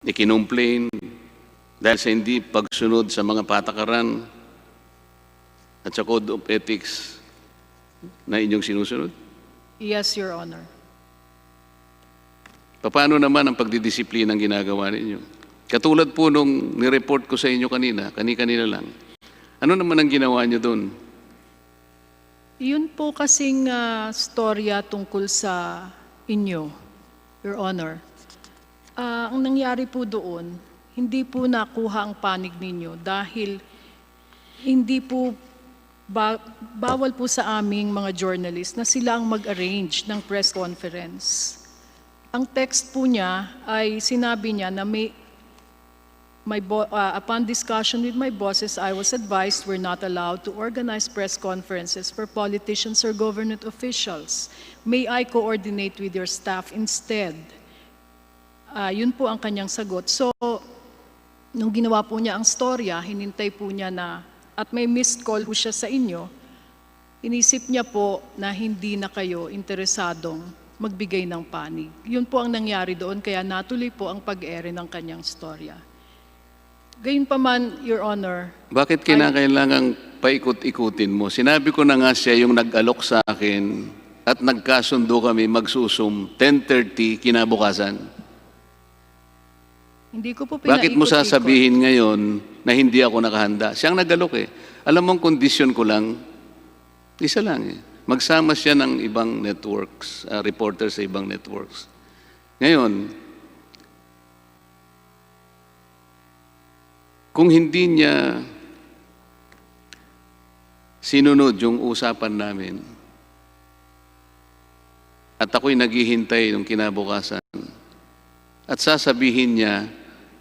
ikinomplain dahil sa hindi pagsunod sa mga patakaran at sa Code of Ethics na inyong sinusunod? Yes, Your Honor. Paano naman ang pagdidisiplina ang ginagawa ninyo? Katulad po nung nireport ko sa inyo kanina, kani-kanina lang. Ano naman ang ginawa nyo doon? Yun po kasing storya tungkol sa inyo, Your Honor. Ang nangyari po doon, hindi po nakuha ang panig ninyo dahil hindi po bawal po sa aming mga journalist na sila ang mag-arrange ng press conference. Ang text po niya ay sinabi niya na upon discussion with my bosses, I was advised we're not allowed to organize press conferences for politicians or government officials. May I coordinate with your staff instead? Yun po ang kanyang sagot. So, nung ginawa po niya ang storya, hinintay po niya na, at may missed call po siya sa inyo, inisip niya po na hindi na kayo interesadong magbigay ng panig. Yun po ang nangyari doon, kaya natuloy po ang pag-ere ng kanyang storya. Gayunpaman, Your Honor. Bakit kinakailangang paikot-ikutin mo? Sinabi ko na nga siya yung nag-alok sa akin at nagkasundo kami magsusum 10:30 kinabukasan. Hindi ko po Bakit mo sasabihin ngayon na hindi ako nakahanda? Siyang nag-alok eh. Alam mong kondisyon ko lang, isa lang eh. Magsama siya ng ibang networks, reporters sa ibang networks. Ngayon, kung hindi niya sinunod yung usapan namin at ako'y naghihintay ng kinabukasan at sasabihin niya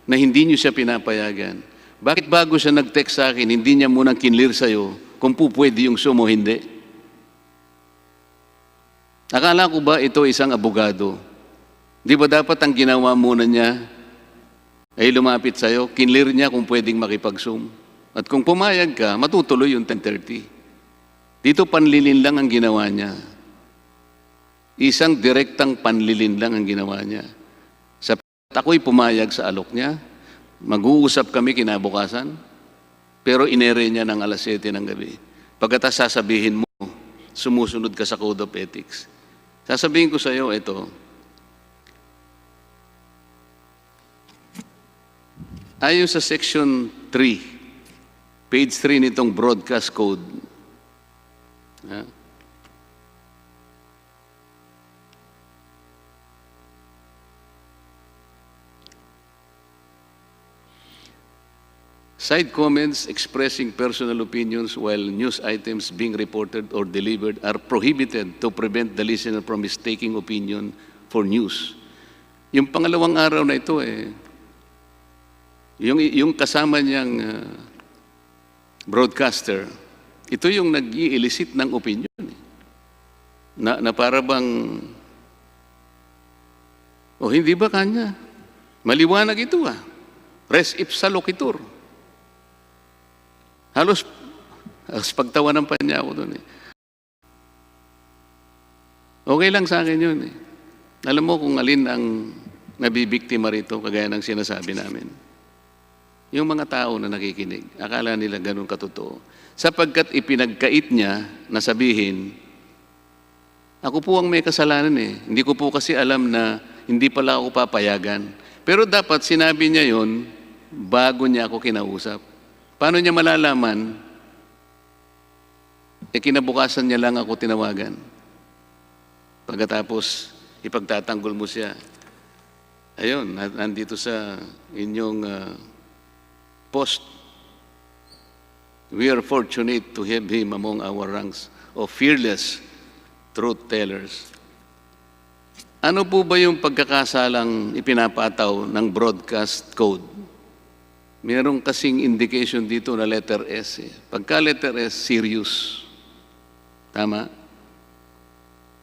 na hindi niyo siya pinapayagan, bakit bago siya nag-text sa akin, hindi niya munang kinlear sa'yo kung pupwede yung sumo, hindi? Akala ko ba ito isang abogado? Di ba dapat ang ginawa muna niya ay lumapit sa'yo, kinlear niya kung pwedeng makipag-zoom. At kung pumayag ka, matutuloy yung 10:30. Dito panlilin lang ang ginawa niya. Isang direktang panlilin lang ang ginawa niya. Sa ako'y pumayag sa alok niya, mag-uusap kami kinabukasan, pero inere niya ng alas 7 ng gabi. Pagkatapos sasabihin mo, sumusunod ka sa Code of Ethics. Sasabihin ko sa iyo, ito, ayon sa Section 3, page 3 nitong Broadcast Code, side comments expressing personal opinions while news items being reported or delivered are prohibited to prevent the listener from mistaking opinion for news. Yung pangalawang araw na ito yung kasama niyang broadcaster, ito yung nag-i-elicit ng opinion. Na para bang, hindi ba kanya? Maliwanag ito res ipsa loquitur. Halos pagtawanan pa niya ako doon Okay lang sa akin yun Alam mo kung alin ang nabibiktima rito, kagaya ng sinasabi namin. Yung mga tao na nakikinig, akala nila ganun katotoo. Sapagkat ipinagkait niya na sabihin, ako po ang may kasalanan Hindi ko po kasi alam na hindi pala ako papayagan. Pero dapat sinabi niya yon bago niya ako kinausap. Paano niya malalaman? Kinabukasan niya lang ako tinawagan. Pagkatapos, ipagtatanggol mo siya. Ayun, nandito sa inyong post. We are fortunate to have him among our ranks of fearless truth tellers. Ano po ba yung pagkakasalang ipinapataw ng broadcast code? Mayroong kasing indication dito na letter S. Pagka letter S, serious. Tama?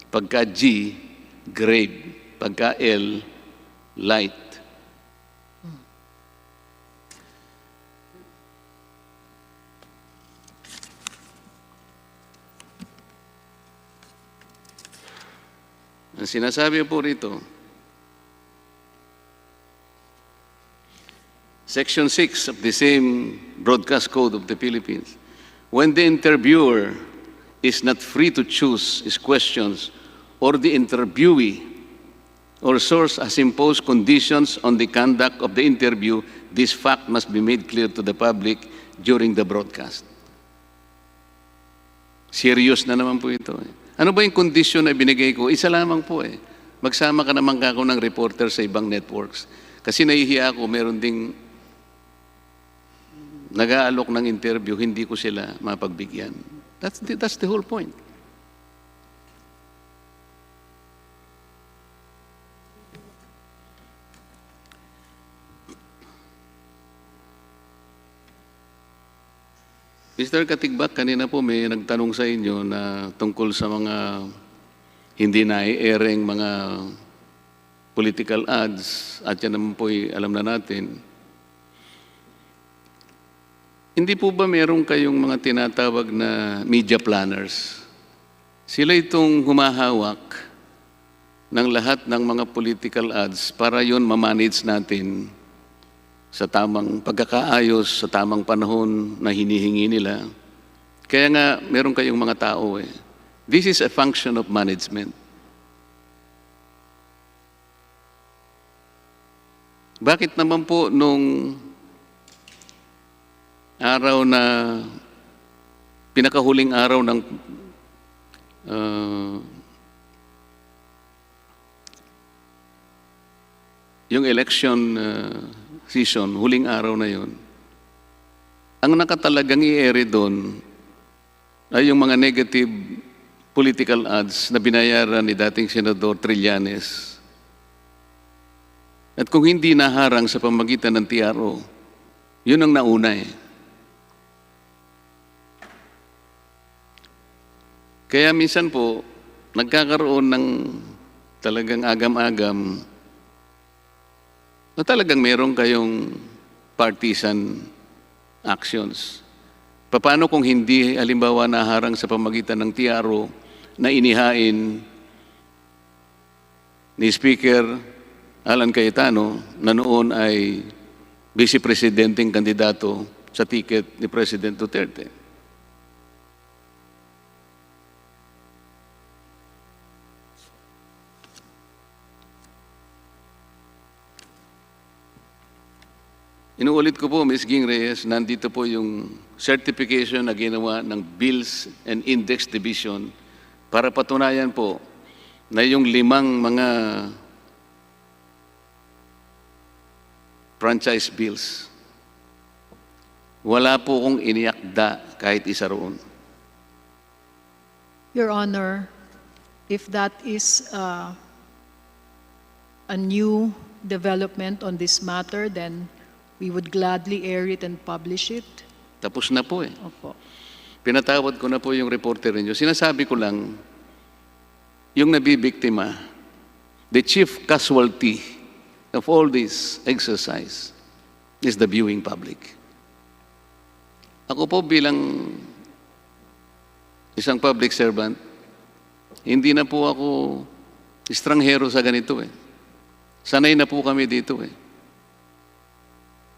Pagka G, grave. Pagka L, light. Ang sinasabi po rito, Section 6 of the same Broadcast Code of the Philippines. When the interviewer is not free to choose his questions, or the interviewee or source has imposed conditions on the conduct of the interview, this fact must be made clear to the public during the broadcast. Serious na naman po ito. Ano ba yung condition na binigay ko? Isa lamang po eh. Magsama ka naman kako ng reporter sa ibang networks. Kasi nahihiya ako, meron ding nag-aalok ng interview, hindi ko sila mapagbigyan. That's the whole point. Mr. Katigbak, kanina po may nagtanong sa inyo na tungkol sa mga hindi nai-airing mga political ads, at yan naman po alam na natin. Hindi po ba meron kayong mga tinatawag na media planners? Sila itong humahawak ng lahat ng mga political ads para yun mamanage natin sa tamang pagkakaayos, sa tamang panahon na hinihingi nila. Kaya nga, meron kayong mga tao eh. This is a function of management. Bakit naman po nung araw na, pinakahuling araw ng yung election season, huling araw na yon, ang nakatalagang i-ere doon ay yung mga negative political ads na binayaran ni dating Senador Trillanes. At kung hindi naharang sa pamagitan ng TRO, yun ang nauna eh. Kaya minsan po, nagkakaroon ng talagang agam-agam na talagang meron kayong partisan actions. Paano kung hindi, halimbawa, naharang sa pamagitan ng TRO na inihain ni Speaker Alan Cayetano na noon ay Vice Presidenteng kandidato sa ticket ni President Duterte? Inuulit ko po, Ms. Ging Reyes, nandito po yung certification na ginawa ng Bills and Index Division para patunayan po na yung 5 mga franchise bills, wala po kong iniakda kahit isa roon. Your Honor, if that is a new development on this matter, then we would gladly air it and publish it. Tapos na po eh. Opo. Pinatawad ko na po yung reporter ninyo. Sinasabi ko lang, yung nabibiktima, the chief casualty of all this exercise is the viewing public. Ako po bilang isang public servant, hindi na po ako estranghero sa ganito eh. Sanay na po kami dito eh.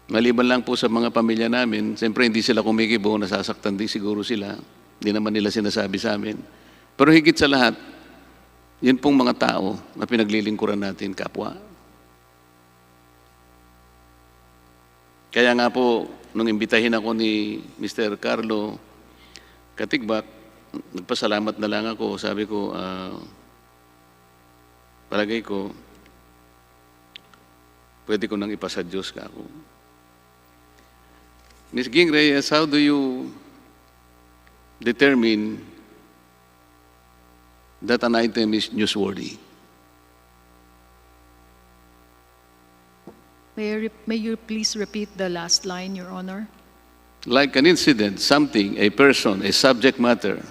Maliban lang po sa mga pamilya namin, siyempre hindi sila kumikibo, nasasaktan din siguro sila. Hindi naman nila sinasabi sa amin. Pero higit sa lahat, yun pong mga tao na pinaglilingkuran natin, kapwa. Kaya nga po, nung imbitahin ako ni Mr. Carlo Katigbak, nagpasalamat na lang ako. Sabi ko, palagay ko, pwede ko nang ipasa Diyos ka ako. Ms. Ging Reyes, how do you determine that an item is newsworthy? May you please repeat the last line, Your Honor? Like an incident, something, a person, a subject matter,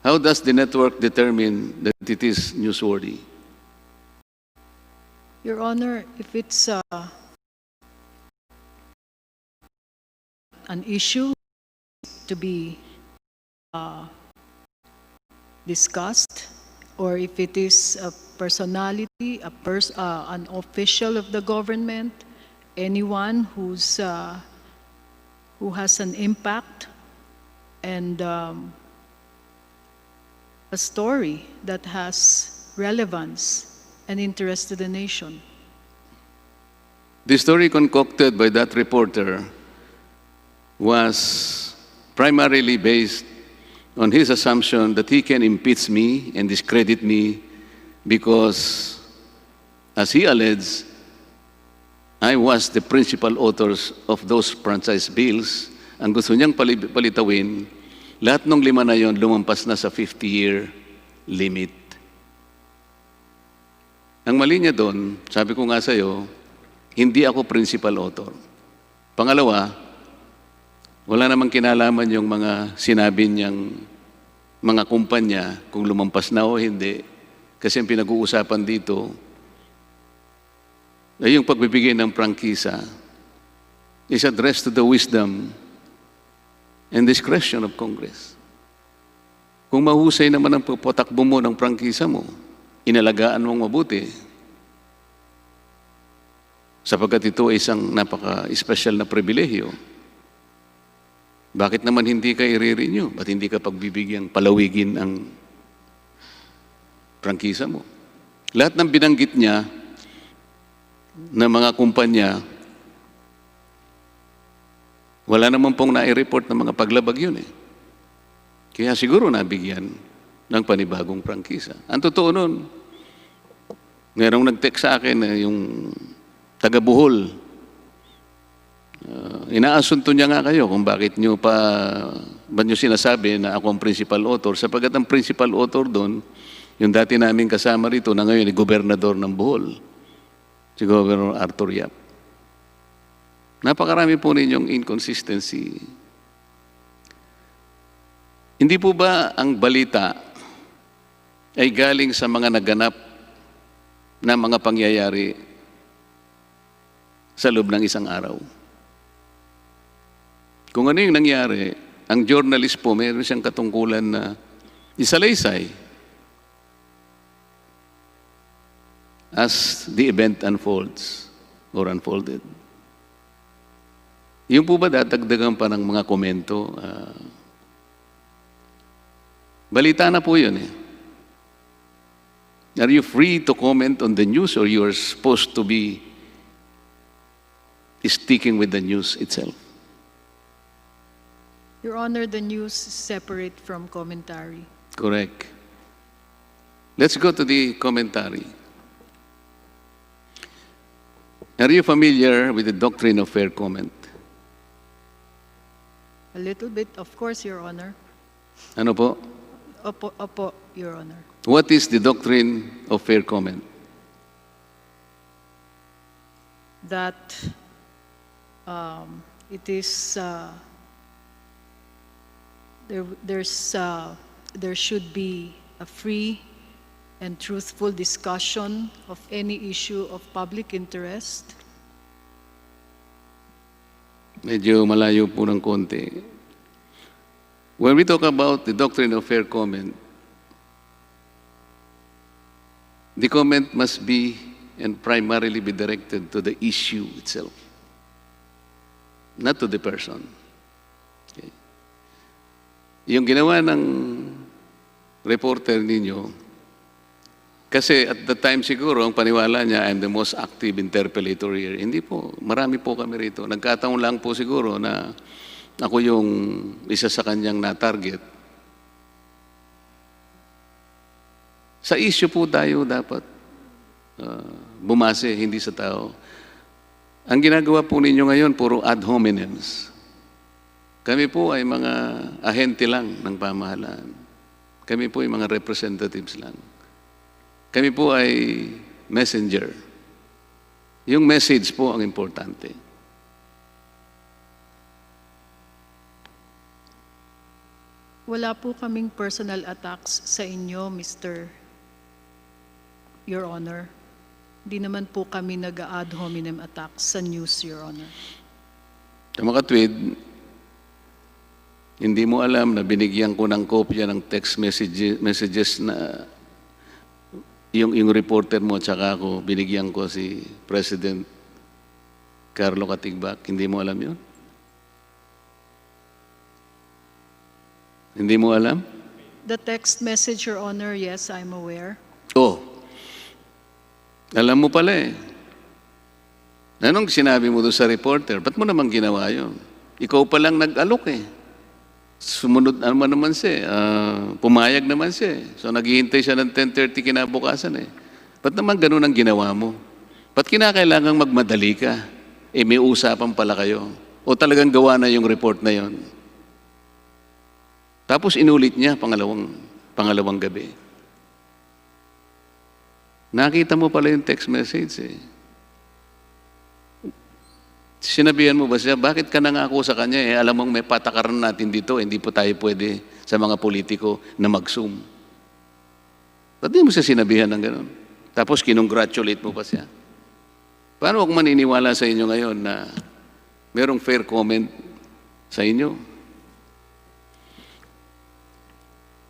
how does the network determine that it is newsworthy? Your Honor, if it's an issue to be discussed, or if it is a personality, an official of the government, anyone who has an impact and a story that has relevance and interest to the nation. The story concocted by that reporter was primarily based on his assumption that he can impeach me and discredit me because, as he alleged, I was the principal authors of those franchise bills. Ang gusto niyang palitawin, lahat ng 5 na yon lumampas na sa 50-year limit. Ang mali niya doon, sabi ko nga sa'yo, hindi ako principal author. Pangalawa, wala namang kinalaman yung mga sinabi niyang mga kumpanya kung lumampas na o hindi. Kasi ang pinag-uusapan dito ay yung pagbibigay ng prangkisa is addressed to the wisdom and discretion of Congress. Kung mahusay naman ang patakbo mo ng prangkisa mo, inalagaan mong mabuti, sapagkat ito ay isang napaka-special na pribilehyo, bakit naman hindi ka i-renew? Ba't hindi ka pagbibigyang palawigin ang prangkisa mo? Lahat ng binanggit niya na mga kumpanya, wala naman pong nai-report ng mga paglabag yun eh. Kaya siguro nabigyan ng panibagong prangkisa. Ang totoo nun, merong nag-text sa akin na yung taga-Bohol, inaasunto niya nga kayo kung bakit nyo ba't nyo sinasabi na ako ang principal author, sapagkat ang principal author doon, yung dati namin kasama rito na ngayon ay gobernador ng Bohol, si Governor Arthur Yap. Napakarami po ninyong inconsistency. Hindi po ba ang balita ay galing sa mga naganap na mga pangyayari sa loob ng isang araw? Kung ano yung nangyari, ang journalist po, mayroon siyang katungkulan na isalaysay as the event unfolds or unfolded. Yung po ba dadagdagan pa ng mga komento? Balita na po yun eh. Are you free to comment on the news or you are supposed to be sticking with the news itself? Your Honor, the news is separate from commentary. Correct. Let's go to the commentary. Are you familiar with the doctrine of fair comment? A little bit, of course, Your Honor. Ano po? Opo, Your Honor. What is the doctrine of fair comment? That it is there should be a free and truthful discussion of any issue of public interest. Medyo malayo po ng konti. When we talk about the doctrine of fair comment, the comment must be and primarily be directed to the issue itself, not to the person. Okay. Yung ginawa ng reporter ninyo, kasi at the time siguro, ang paniwala niya, I'm the most active interpellator here. Hindi po, marami po kami rito. Nagkataon lang po siguro na ako yung isa sa kanyang na-target. Sa issue po tayo dapat bumase, hindi sa tao. Ang ginagawa po ninyo ngayon, puro ad hominems. Kami po ay mga ahente lang ng pamahalaan. Kami po ay mga representatives lang. Kami po ay messenger. Yung message po ang importante. Wala po kaming personal attacks sa inyo, Mr. Your Honor. Di naman po kami nag-ad hominem attacks sa news, Your Honor. Kamakatwid, hindi mo alam na binigyan ko ng kopya ng text messages na yung reporter mo at saka ako, binigyan ko si President Carlo Katigbak, hindi mo alam yun? Hindi mo alam? The text message, Your Honor, yes, I'm aware. Oh, alam mo pala eh. Anong sinabi mo doon sa reporter? Ba't mo naman ginawa yun? Ikaw pa lang nag-alok eh. Sumunod naman siya, pumayag naman siya. So naghihintay siya ng 10:30 kinabukasan eh. Ba't naman ganun ang ginawa mo? Ba't kinakailangang magmadali ka? Eh may usapan pala kayo. O talagang gawa na yung report na yon. Tapos inulit niya pangalawang gabi. Nakita mo pala yung text message eh. Sinabihan mo ba siya, bakit ka nangako sa kanya eh, alam mong may patakaran natin dito, hindi po tayo pwede sa mga politiko na mag-zoom. Ba't di mo siya sinabihan ng gano'n? Tapos kinongratulate mo pa siya. Paano ako maniniwala sa inyo ngayon na merong fair comment sa inyo?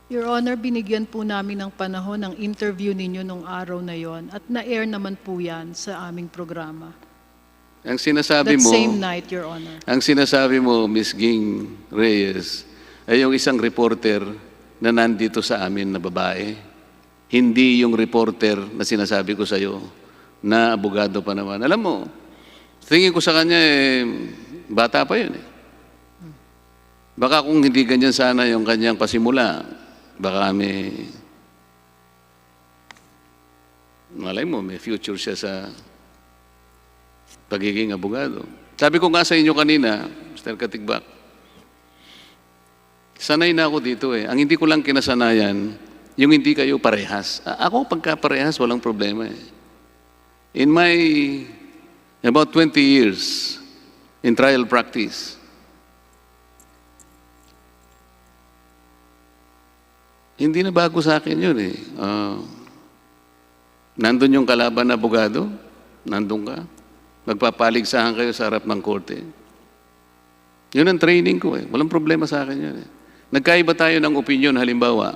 Your Honor, binigyan po namin ng panahon ng interview ninyo nung araw na yon at na-air naman po yan sa aming programa. Ang sinasabi That mo, same night, Your Honor. ang sinasabi mo, Ms. Ging Reyes, ay yung isang reporter na nandito sa amin na babae. Hindi yung reporter na sinasabi ko sa iyo na abogado pa naman. Alam mo, tingin ko sa kanya eh, bata pa yun eh. Baka kung hindi ganyan sana yung kanyang pasimula, baka malay mo, may future siya sa pagiging abogado. Sabi ko nga sa inyo kanina, Mr. Katigbak, sanay na ako dito eh. Ang hindi ko lang kinasanayan, yung hindi kayo parehas. Ako pagka parehas, walang problema eh. In my about 20 years in trial practice, hindi na bago sa akin yun eh. Nandun yung kalaban na abogado, nandun ka. Magpapaligsahan kayo sa harap ng korte. Yun ang training ko eh. Walang problema sa akin yun eh. Nagkaiba tayo ng opinion, halimbawa.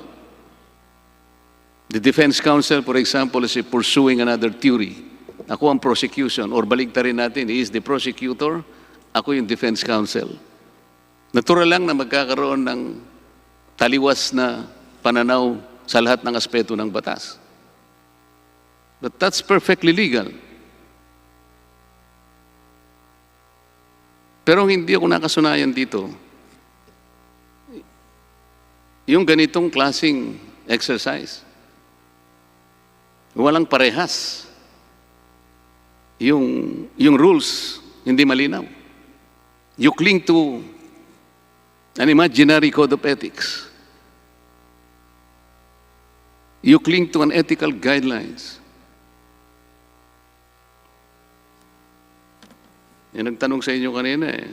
The defense counsel, for example, is pursuing another theory. Ako ang prosecution, or baligtarin natin, he is the prosecutor, ako yung defense counsel. Natural lang na magkakaroon ng taliwas na pananaw sa lahat ng aspeto ng batas. But that's perfectly legal. Pero hindi ako nakasunayan dito. Yung ganitong klaseng exercise, walang parehas. Yung rules, hindi malinaw. You cling to an imaginary code of ethics. You cling to an ethical guidelines. Yung nagtanong sa inyo kanina eh.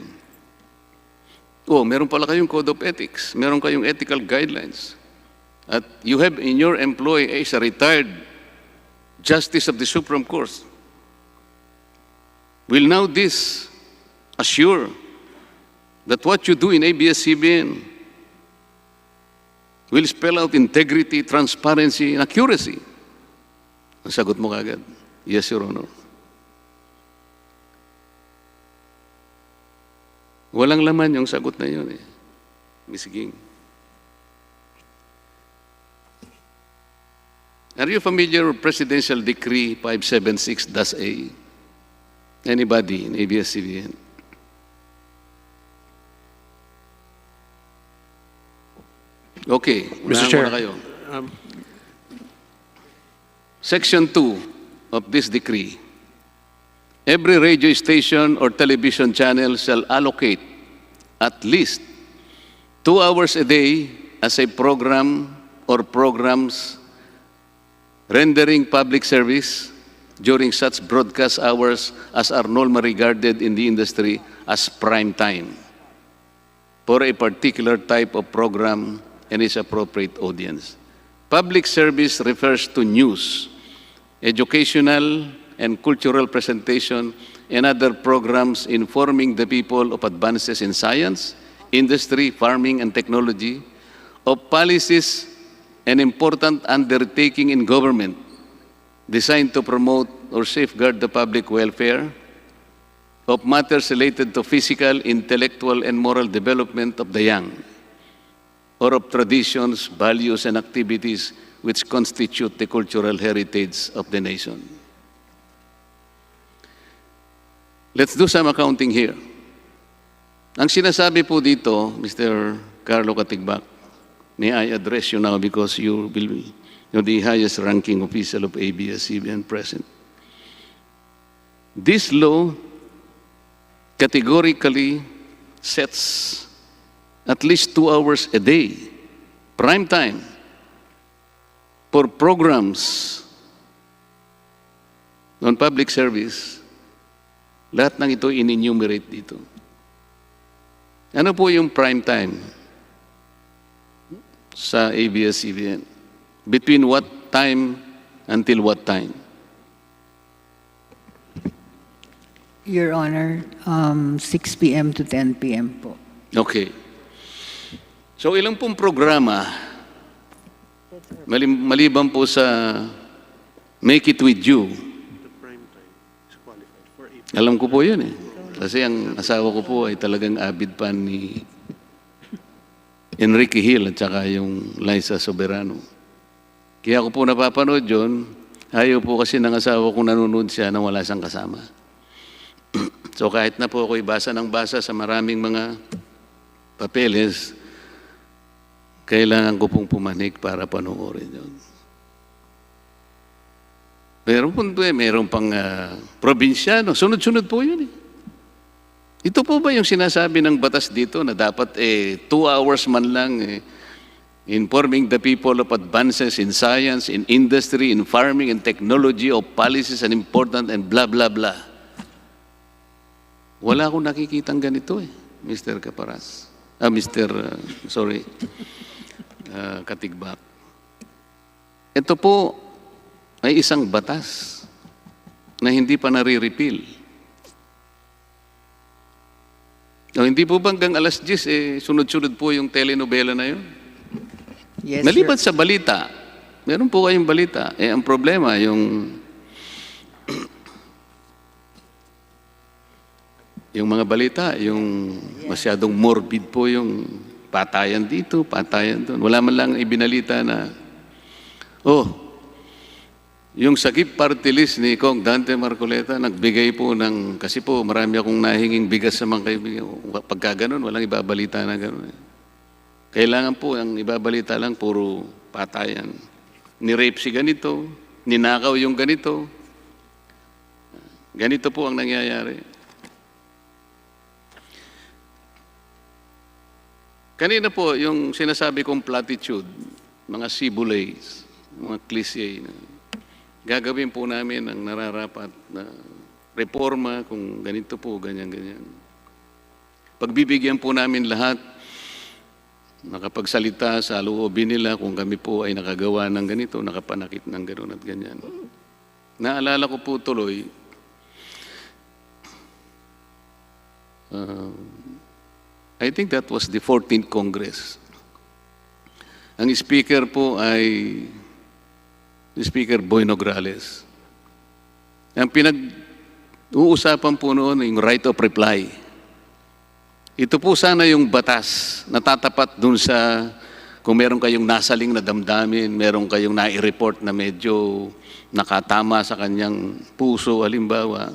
Meron pala kayong code of ethics. Meron kayong ethical guidelines. At you have in your employee as a retired Justice of the Supreme Court. Will now this assure that what you do in ABS CBN will spell out integrity, transparency, and accuracy? Ang sagot mo kagad, yes, Your Honor. Walang laman yung sagot na yun eh, Ms. Ging. Are you familiar with Presidential Decree 576-A? Anybody in ABS CBN? Okay, Mr. Chair, kayo. Section 2 of this decree. Every radio station or television channel shall allocate at least 2 hours a day as a program or programs rendering public service during such broadcast hours as are normally regarded in the industry as prime time for a particular type of program and its appropriate audience. Public service refers to news, educational and cultural presentation and other programs informing the people of advances in science, industry, farming, and technology, of policies and important undertaking in government designed to promote or safeguard the public welfare, of matters related to physical, intellectual, and moral development of the young, or of traditions, values, and activities which constitute the cultural heritage of the nation. Let's do some accounting here. Ang sinasabi po dito, Mr. Carlo Katigbak, may I address you now because you're the highest ranking official of ABS CBN present. This law categorically sets at least 2 hours a day, prime time, for programs on public service. Lahat ng ito in-enumerate dito. Ano po yung prime time sa ABS-CBN? Between what time until what time? Your Honor, 6 p.m. to 10 p.m. po. Okay. So ilang pong programa, maliban po sa Make It With You, alam ko po yun eh. Kasi ang asawa ko po ay talagang avid fan ni Enrique Hill at saka yung Liza Soberano. Kaya ako po napapanood yun, ayaw po kasi ng asawa kong nanonood siya nang wala siyang kasama. So kahit na po ako'y basa ng basa sa maraming mga papeles, kailangan ko pong pumanik para panoorin yun. Meron pang probinsyano. Sunod-sunod po yun eh. Ito po ba yung sinasabi ng batas dito na dapat 2 hours man lang informing the people of advances in science, in industry, in farming, in technology, of policies and important and blah, blah, blah. Wala akong nakikitang ganito eh, Mr. Caparas. Katigbak. Ito po ay isang batas na hindi pa nare-repeal. O, hindi po ba hanggang alas 10, sunod-sunod po yung telenovela na yun? Yes, Maliban sir. sa balita, meron po kayong balita. Ang problema, yung mga balita, yung masyadong morbid po yung patayan dito, patayan doon. Wala man lang ibinalita na, yung sakip party list ni Kong Dante Marcoleta, nagbigay po ng, kasi po marami akong nahinging bigas sa mga kaibigan. Pagka ganun, walang ibabalita na ganun. Kailangan po, ang ibabalita lang, puro patayan. Ni-rape si ganito, ninakaw yung ganito. Ganito po ang nangyayari. Kanina po, yung sinasabi kong platitude, mga sibulays, mga cliche, gagawin po namin ang nararapat na reforma kung ganito po, ganyan-ganyan. Pagbibigyan po namin lahat, nakapagsalita sa loobin nila kung kami po ay nakagawa ng ganito, nakapanakit ng gano'n at ganyan. Naalala ko po tuloy, I think that was the 14th Congress. Ang speaker po ay Speaker Boy Nograles. Ang pinag-uusapan po noon yung right of reply. Ito po sana yung batas na tatapat dun sa kung meron kayong nasaling na damdamin, meron kayong nai-report na medyo nakatama sa kanyang puso, halimbawa,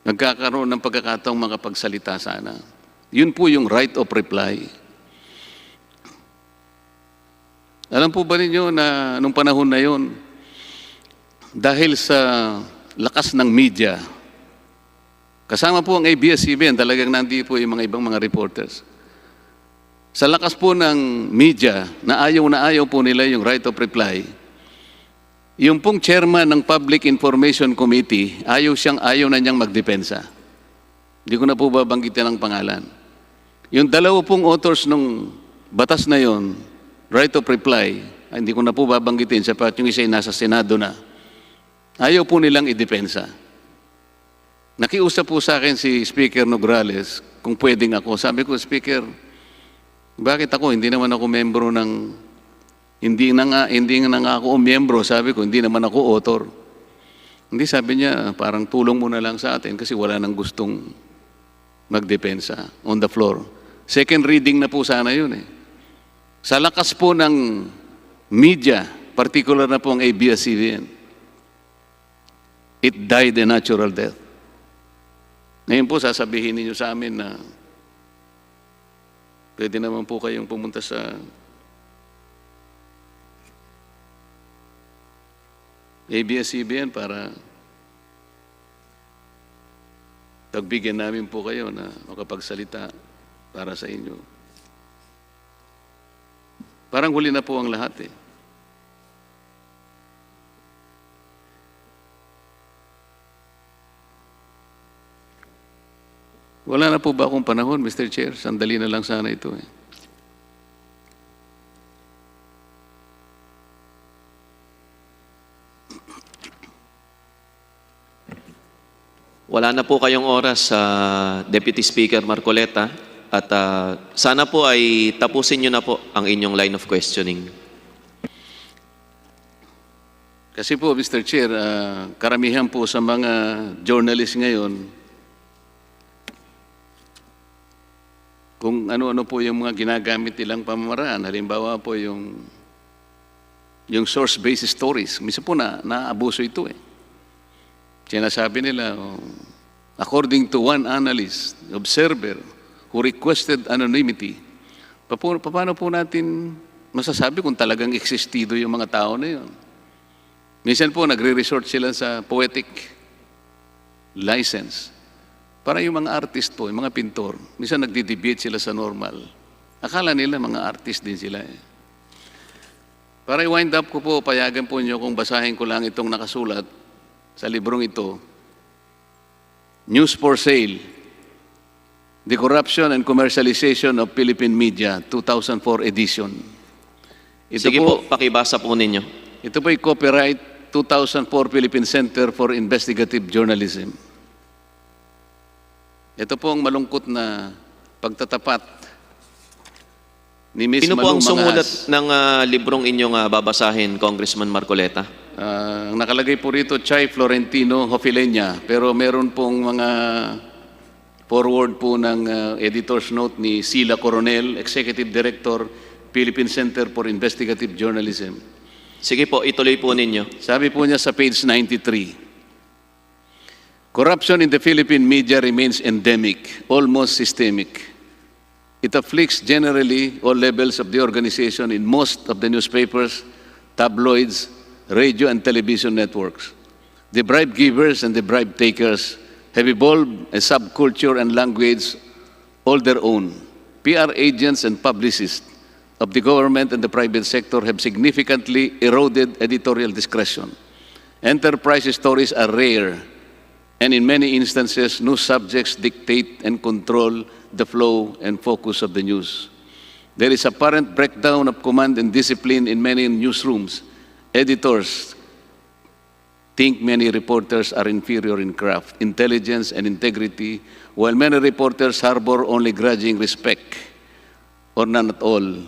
nagkakaroon ng pagkakataong makapagsalita sana. Yun po yung right of reply. Alam po ba ninyo na nung panahon na yun, dahil sa lakas ng media, kasama po ang ABS-CBN, talagang nandi po yung mga ibang mga reporters. Sa lakas po ng media, na ayaw po nila yung right of reply, yung pong chairman ng Public Information Committee, ayaw na niyang magdepensa. Hindi ko na po babanggitin ang pangalan. Yung dalawa pong authors ng batas na yon, right of reply, hindi ko na po babanggitin sapat yung isa ay nasa Senado na. Ayaw po nilang idepensa. Nakiusap po sa akin si Speaker Nograles kung pwedeng ako. Sabi ko, Speaker, bakit ako? Hindi naman ako membro ng, hindi na nga ako miyembro. Sabi ko, hindi naman ako author. Hindi, sabi niya, parang tulong mo na lang sa atin kasi wala nang gustong magdepensa on the floor. Second reading na po sana yun eh. Sa lakas po ng media, particular na po ang ABS CBN, it died a natural death. Ngayon po, sasabihin niyo sa amin na pwede naman po kayong pumunta sa ABS CBN para pagbigyan namin po kayo na makapagsalita para sa inyo. Parang huli na po ang lahat eh. Wala na po ba akong panahon, Mr. Chair? Sandali na lang sana ito eh. Wala na po kayong oras sa Deputy Speaker Marcoleta at sana po ay tapusin nyo na po ang inyong line of questioning. Kasi po, Mr. Chair, karamihan po sa mga journalist ngayon, kung ano-ano po yung mga ginagamit nilang pamamaraan. Halimbawa po yung source-based stories. Minsan po naabuso ito eh. Sinasabi nila, according to one analyst, observer, who requested anonymity, paano po natin masasabi kung talagang existido yung mga tao na yun? Minsan po nagre-resort sila sa poetic license. Para yung mga artist po, yung mga pintor, minsan nagdi-debate sila sa normal. Akala nila mga artist din sila eh. Para i-wind up ko po, payagan po niyo kung basahin ko lang itong nakasulat sa librong ito. News for Sale, The Corruption and Commercialization of Philippine Media, 2004 edition. Ito Sige po, pakibasa po ninyo. Ito po ay copyright 2004 Philippine Center for Investigative Journalism. Ito po ang malungkot na pagtatapat ni Ms. Sino po ang Malung sumulat Mangas. ng librong inyong babasahin, Congressman Marcoleta? Ang nakalagay po rito, Chay Florentino Hofilenya, pero meron pong mga forward po ng editor's note ni Sila Coronel, Executive Director, Philippine Center for Investigative Journalism. Sige po, ituloy po ninyo. Sabi po niya sa page 93, corruption in the Philippine media remains endemic, almost systemic. It afflicts generally all levels of the organization in most of the newspapers, tabloids, radio and television networks. The bribe givers and the bribe takers have evolved a subculture and language all their own. PR agents and publicists of the government and the private sector have significantly eroded editorial discretion. Enterprise stories are rare, and in many instances, news subjects dictate and control the flow and focus of the news. There is apparent breakdown of command and discipline in many newsrooms. Editors think many reporters are inferior in craft, intelligence, and integrity, while many reporters harbor only grudging respect, or none at all,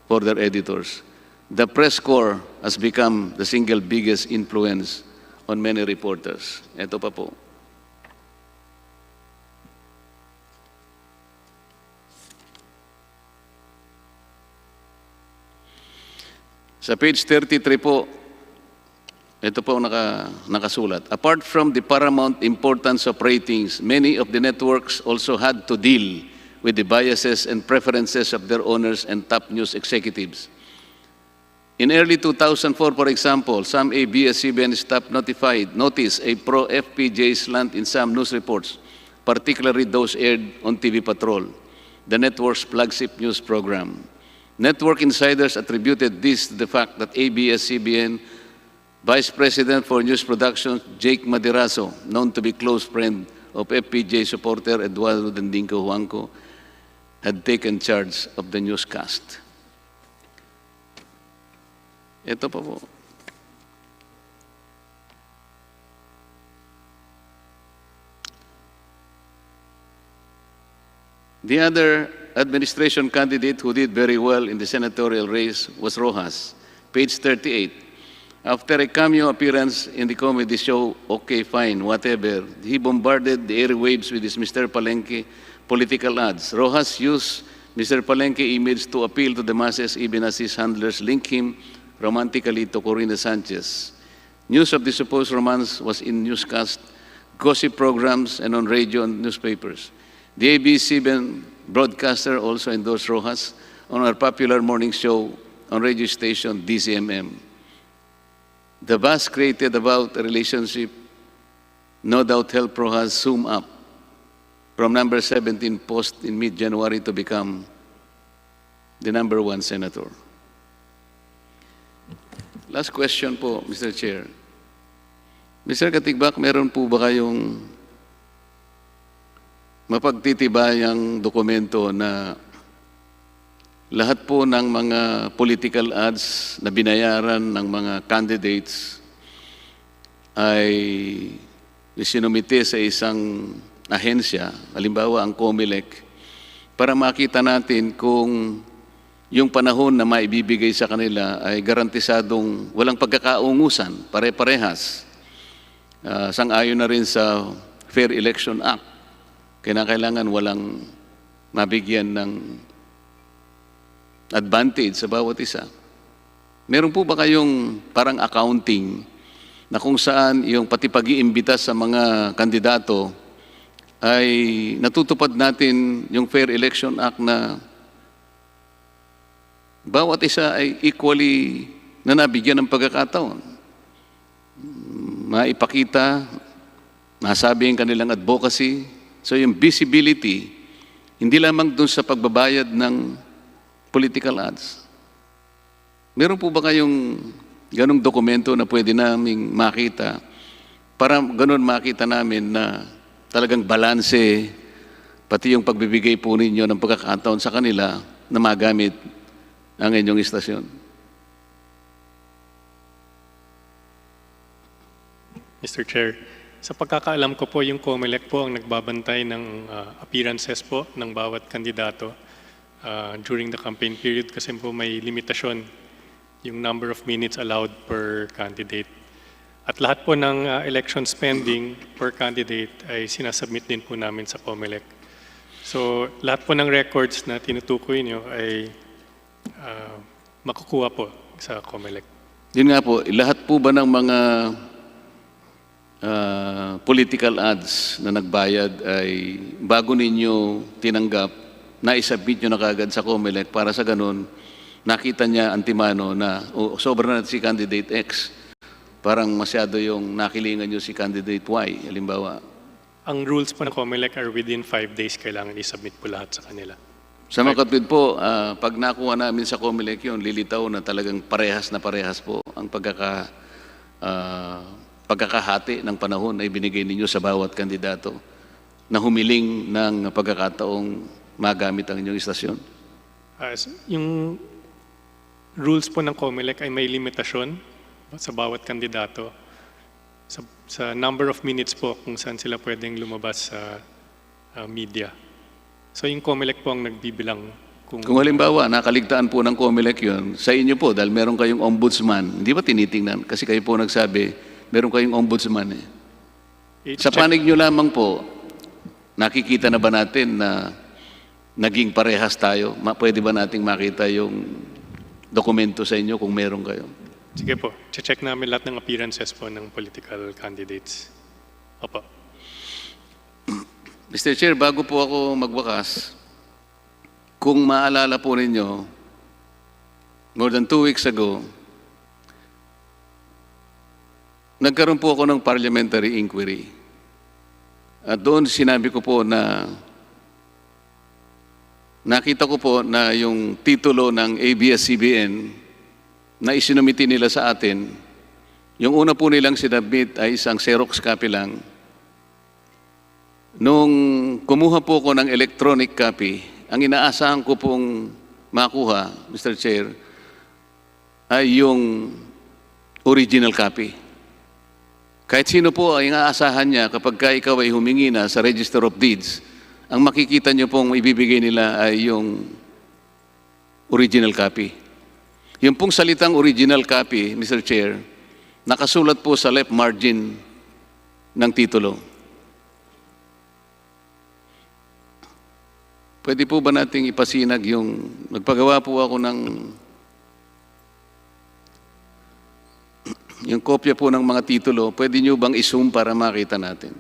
for their editors. The press corps has become the single biggest influence on many reporters. Ito pa po. Sa page 33 po, ito po ang nakasulat. Apart from the paramount importance of ratings, many of the networks also had to deal with the biases and preferences of their owners and top news executives. In early 2004, for example, some ABS CBN staff noticed a pro-FPJ slant in some news reports, particularly those aired on TV Patrol, the network's flagship news program. Network insiders attributed this to the fact that ABS CBN Vice President for News Production Jake Maderazo, known to be close friend of FPJ supporter Eduardo Dandinko Huangco, had taken charge of the newscast. Ito pa po. The other administration candidate who did very well in the senatorial race was Rojas. Page 38. After a cameo appearance in the comedy show, Okay Fine, Whatever, he bombarded the airwaves with his Mr. Palenque political ads. Rojas used Mr. Palenque image to appeal to the masses even as his handlers linked him romantically to Corina Sanchez. News of the supposed romance was in newscast, gossip programs, and on radio and newspapers. The ABS CBN broadcaster also endorsed Rojas on our popular morning show on radio station DCMM. The buzz created about a relationship no doubt helped Rojas zoom up from number 17 post in mid-January to become the number 1 senator. Last question po, Mr. Chair. Mr. Katigbak, meron po ba kayong mapagtitibayang dokumento na lahat po ng mga political ads na binayaran ng mga candidates ay isinumite sa isang ahensya, halimbawa ang COMELEC, para makita natin kung yung panahon na maibibigay sa kanila ay garantisadong walang pagkakaungusan, pare-parehas. Sang-ayon na rin sa Fair Election Act, kailangan walang mabigyan ng advantage sa bawat isa. Meron po ba kayong parang accounting na kung saan yung pati pag-iimbita sa mga kandidato ay natutupad natin yung Fair Election Act na bawat isa ay equally na nabigyan ng pagkakataon? Maipakita, masabi ang kanilang advocacy. So yung visibility, hindi lamang dun sa pagbabayad ng political ads. Meron po ba kayong ganong dokumento na pwede naming makita para ganon makita namin na talagang balanse pati yung pagbibigay po ninyo ng pagkakataon sa kanila na magamit ang inyong istasyon? Mr. Chair, sa pagkakaalam ko po, yung COMELEC po ang nagbabantay ng appearances po ng bawat kandidato during the campaign period kasi po may limitasyon yung number of minutes allowed per candidate. At lahat po ng election spending per candidate ay sinasubmit din po namin sa COMELEC. So lahat po ng records na tinutukoy nyo ay makukuha po sa COMELEC. Yun nga po, lahat po ba ng mga political ads na nagbayad ay bago ninyo tinanggap, na-submit nyo na kagad sa COMELEC para sa ganun, nakita niya antimano na sobra na si candidate X. Parang masyado yung nakilingan nyo si candidate Y, halimbawa. Ang rules po ng COMELEC are within 5 days kailangan i-submit po lahat sa kanila. Sa mga kapatid po, pag nakuha namin sa COMELEC yun, lilitaw na talagang parehas na parehas po ang pagkakahati ng panahon na ibinigay ninyo sa bawat kandidato na humiling ng pagkakataong magamit ang inyong istasyon? Yung rules po ng COMELEC ay may limitasyon sa bawat kandidato. Sa number of minutes po kung saan sila pwedeng lumabas sa media. So yung COMELEC po ang nagbibilang. Kung halimbawa, nakaligtaan po ng COMELEC yun, sa inyo po, dahil meron kayong ombudsman, hindi ba tinitingnan? Kasi kayo po nagsabi, meron kayong ombudsman eh. Sa panig nyo lamang po, nakikita na ba natin na naging parehas tayo? Pwede ba nating makita yung dokumento sa inyo kung meron kayo? Sige po, check namin lahat ng appearances po ng political candidates. Opo. Mr. Chair, bago po ako magwakas, kung maalala po ninyo, more than 2 weeks ago, nagkaroon po ako ng parliamentary inquiry. At doon sinabi ko po na nakita ko po na yung titulo ng ABS CBN na isinumiti nila sa atin, yung una po nilang sinabmit ay isang Xerox copy lang. Nung kumuha po ko ng electronic copy, ang inaasahan ko pong makuha, Mr. Chair, ay yung original copy. Kahit sino po ay inaasahan niya kapag ikaw ay humingi na sa Register of Deeds, ang makikita niyo pong ibibigay nila ay yung original copy. Yung pong salitang original copy, Mr. Chair, Nakasulat po sa left margin ng titulo. Pwede po ba nating ipasinag yung, nagpagawa po ako ng, yung kopya po ng mga titulo, pwede nyo bang i-zoom para makita natin?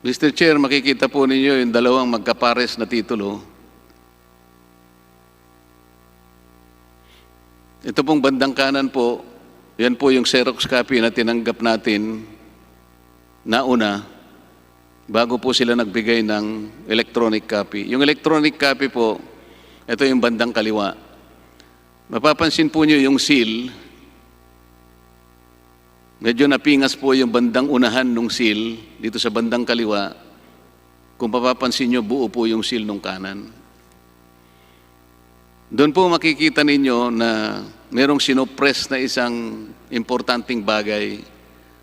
Mr. Chair, makikita po ninyo yung dalawang magkapares na titulo. Ito pong bandang kanan po, yan po yung Xerox copy na tinanggap natin nauna bago po sila nagbigay ng electronic copy. Yung electronic copy po, ito yung bandang kaliwa. Mapapansin po nyo yung seal. Medyo napingas po yung bandang unahan ng seal dito sa bandang kaliwa. Kung mapapansin nyo, buo po yung seal nung kanan. Doon po makikita ninyo na merong sinopress na isang importanteng bagay.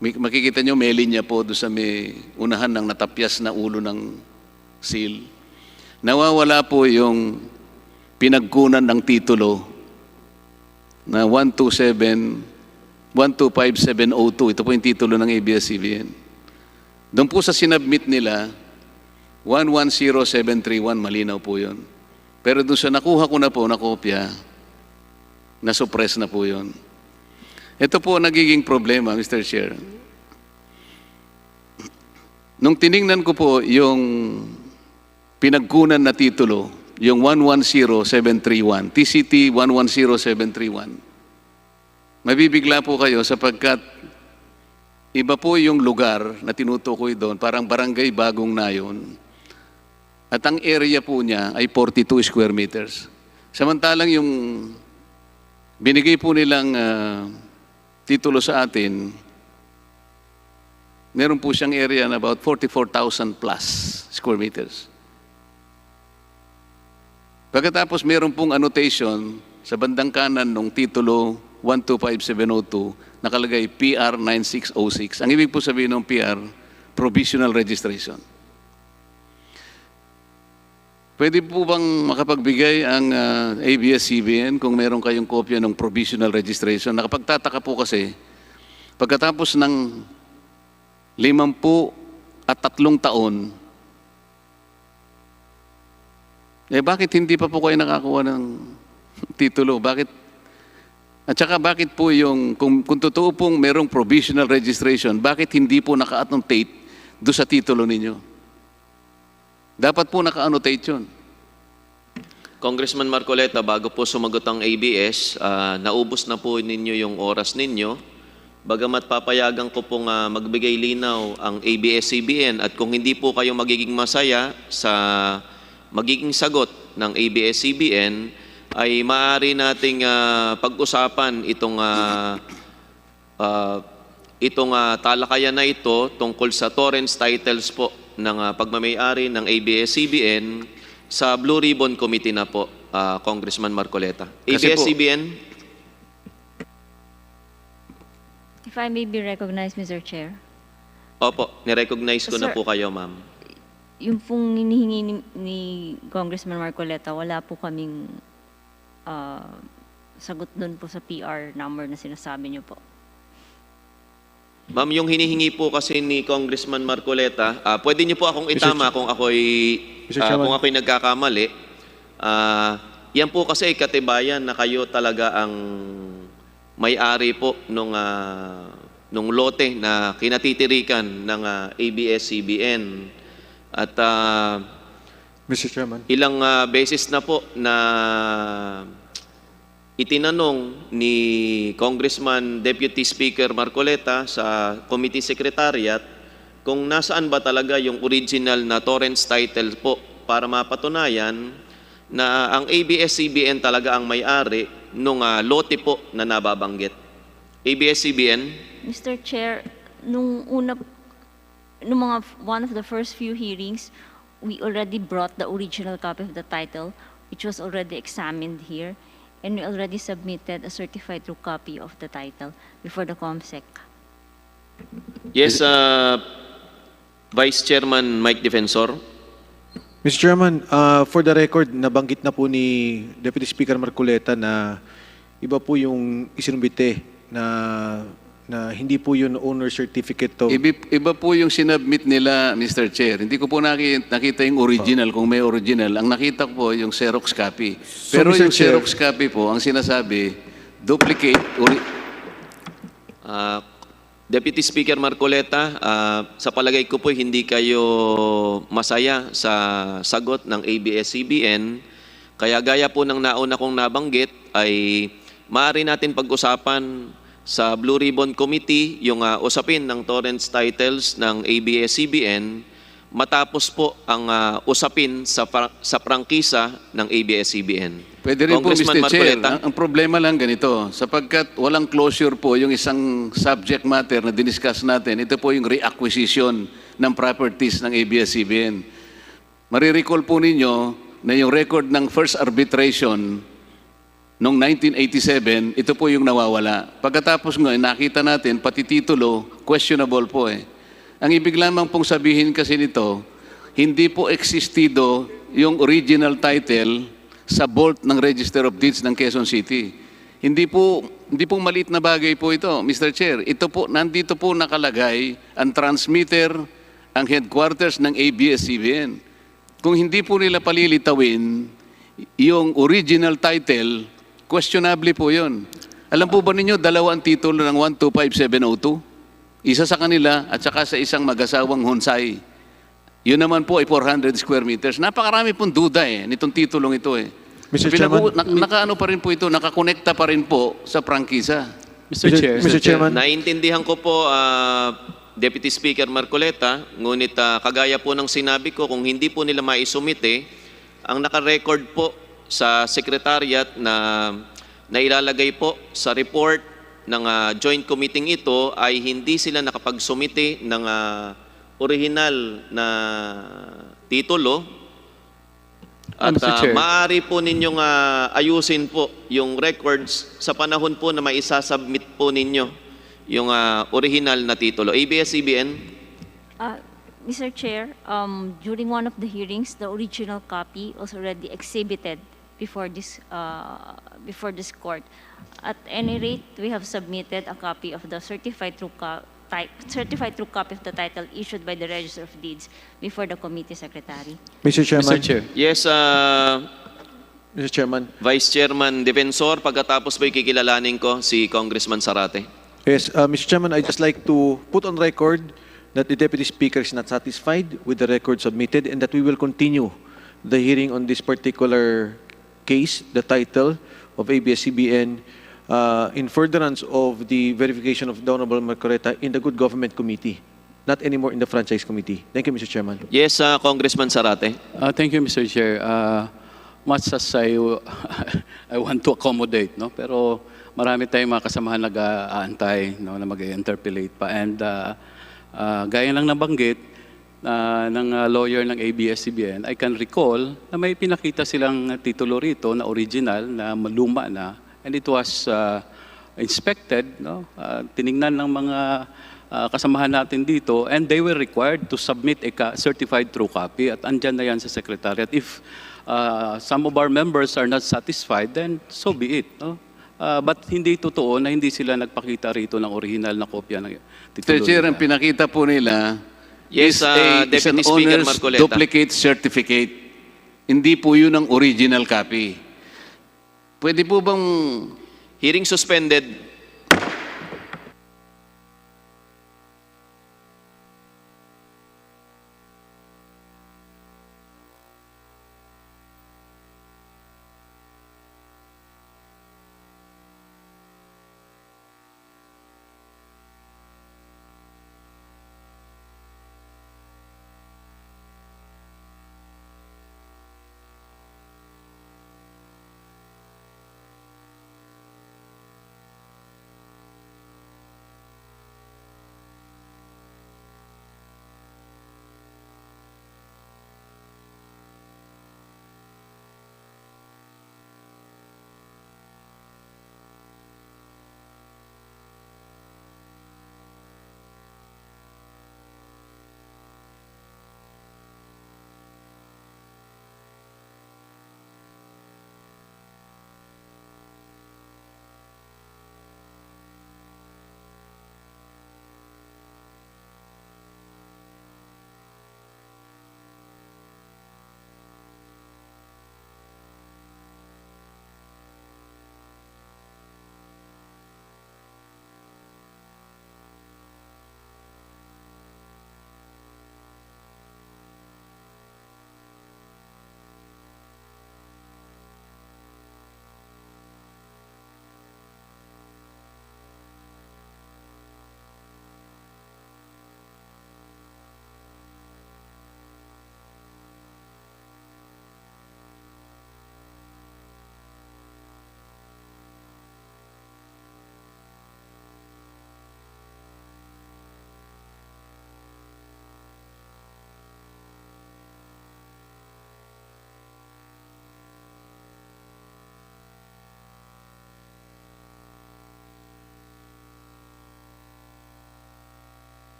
Makikita nyo, may linya po doon sa may unahan ng natapyas na ulo ng seal. Nawawala po yung pinagkunan ng titulo na 125702. Ito po yung titulo ng ABS CBN. Doon po sa sinubmit nila, 110731, malinaw po yun. Pero doon sa nakuha ko na po na kopya, na-suppress na po yun. Ito po nagiging problema, Mr. Chair. Nung tiningnan ko po yung pinagkunan na titulo, yung 110731, TCT 110731, mabibigla po kayo sapagkat iba po yung lugar na tinutukoy doon, parang barangay Bagong Nayon. At ang area po niya ay 42 square meters. Samantalang yung binigay po nilang titulo sa atin, meron po siyang area na about 44,000 plus square meters. Pagkatapos meron pong annotation sa bandang kanan ng titulo 125702, nakalagay PR 9606. Ang ibig po sabihin ng PR, Provisional Registration. Pwede po bang makapagbigay ang ABS CBN kung meron kayong kopya ng Provisional Registration? Nakapagtataka po kasi, pagkatapos ng 53 taon, bakit hindi pa po kayo nakakuha ng titulo? Bakit? At saka bakit po yung, kung totoo pong merong Provisional Registration, bakit hindi po naka-annotate doon sa titulo ninyo? Dapat po naka-annotate yun. Congressman Marcoleta, bago po sumagot ang ABS, naubos na po ninyo yung oras ninyo. Bagamat papayagan ko pong magbigay linaw ang ABS CBN at kung hindi po kayo magiging masaya sa magiging sagot ng ABS CBN, ay maaari nating pag-usapan itong talakayan na ito tungkol sa torrents titles po ng pagmamay-ari ng ABS CBN sa Blue Ribbon Committee na po, Congressman Marcoleta. ABS CBN? If I may be recognized, Mr. Chair. Opo, nirecognize ko na po kayo, ma'am. Yung pong hinihingi ni Congressman Marcoleta, wala po kaming sagot doon po sa PR number na sinasabi niyo po. Ma'am, yung hinihingi po kasi ni Congressman Marcoleta, pwede niyo po akong itama kung ako'y nagkakamali. Yan po kasi katibayan na kayo talaga ang may-ari po nung lote na kinatitirikan ng ABS-CBN. At Mr. Chairman. Ilang beses na po na itinanong ni Congressman Deputy Speaker Marcoleta sa Committee Secretariat kung nasaan ba talaga yung original na torrents title po para mapatunayan na ang ABS-CBN talaga ang may-ari nung lote po na nababanggit. ABS-CBN? Mr. Chair, one of the first few hearings, we already brought the original copy of the title, which was already examined here, and we already submitted a certified true copy of the title before the COMSEC. Yes, Vice Chairman Mike Defensor. Mr. Chairman, for the record, nabanggit na po ni Deputy Speaker Marcoleta na iba po yung isinumbite na hindi po yun owner certificate to. Iba po yung sinubmit nila, Mr. Chair. Hindi ko po nakita yung original, kung may original. Ang nakita ko po yung Xerox copy. Pero Mr. yung Chair, Xerox copy po, ang sinasabi, duplicate, Deputy Speaker Marcoleta, sa palagay ko po hindi kayo masaya sa sagot ng ABS CBN. Kaya gaya po ng nauna kong nabanggit ay maaari natin pag-usapan sa Blue Ribbon Committee yung usapin ng torrents titles ng ABS CBN matapos po ang usapin sa prangkisa ng ABS CBN. Pwede rin po, Congressman Mr. Chair. Marcoleta. Ang problema lang ganito, sapagkat walang closure po yung isang subject matter na diniscuss natin, ito po yung reacquisition ng properties ng ABS-CBN. Marirecall po ninyo na yung record ng first arbitration noong 1987, ito po yung nawawala. Pagkatapos nga, nakita natin, pati titulo, questionable po eh. Ang ibig lamang pong sabihin kasi nito, hindi po existido yung original title sa vault ng Register of Deeds ng Quezon City. Hindi po maliit na bagay po ito, Mr. Chair. Ito po, nandito po nakalagay ang transmitter, ang headquarters ng ABS-CBN. Kung hindi po nila palilitawin yung original title, questionable po yun. Alam po ba ninyo, dalawa ang titulo ng 125702? Isa sa kanila at saka sa isang mag-asawang Honsay. Yun naman po ay 400 square meters. Napakarami pong duda nitong titulong ito Mr. Chairman, nakaano pa rin po ito, nakakonekta pa rin po sa prangkisa. Mr. Chairman, Naintindihan ko po, Deputy Speaker Marcoleta, ngunit kagaya po ng sinabi ko, kung hindi po nila maisumite, ang nakarecord po sa Secretariat na ilalagay po sa report ng joint committee ito ay hindi sila nakapagsumite ng original na titulo. At maaari po ninyong ayusin po yung records sa panahon po na maisasubmit po ninyo yung original na titulo. ABS-CBN? Mr. Chair, during one of the hearings, the original copy was already exhibited before this court. At any rate, we have submitted a copy of the certified true copy of the title issued by the Register of Deeds before the committee secretary. Mr. Chairman. Mr. Chair. Yes, Mr. Chairman. Vice Chairman Defensor, pagkatapos po ikikilalanin ko si Congressman Sarate. Yes, Mr. Chairman, I'd just like to put on record that the Deputy Speaker is not satisfied with the record submitted and that we will continue the hearing on this particular case, the title of ABS CBN, in furtherance of the verification of the Honorable Marcoleta in the Good Government Committee, not anymore in the Franchise Committee. Thank you, Mr. Chairman. Yes, Congressman Sarate. Thank you, Mr. Chair. Much as I want to accommodate, no? Pero marami tayong mga kasamahan nag-aantay, no, na mag-interpolate pa. And gaya lang nabanggit ng lawyer ng ABS-CBN, I can recall na may pinakita silang titulo rito na original, na maluma na, and it was inspected, no? Tiningnan ng mga kasamahan natin dito, and they were required to submit a certified true copy, at andyan na yan sa Secretariat. If some of our members are not satisfied, then so be it, no? But hindi totoo na hindi sila nagpakita rito ng original na kopya ng titulo. Mr. Chair, ang pinakita po nila Yes, is an Deputy Speaker owner's Marcoleta. duplicate certificate. Hindi po yun ang original copy. Pwede po bang... Hearing suspended.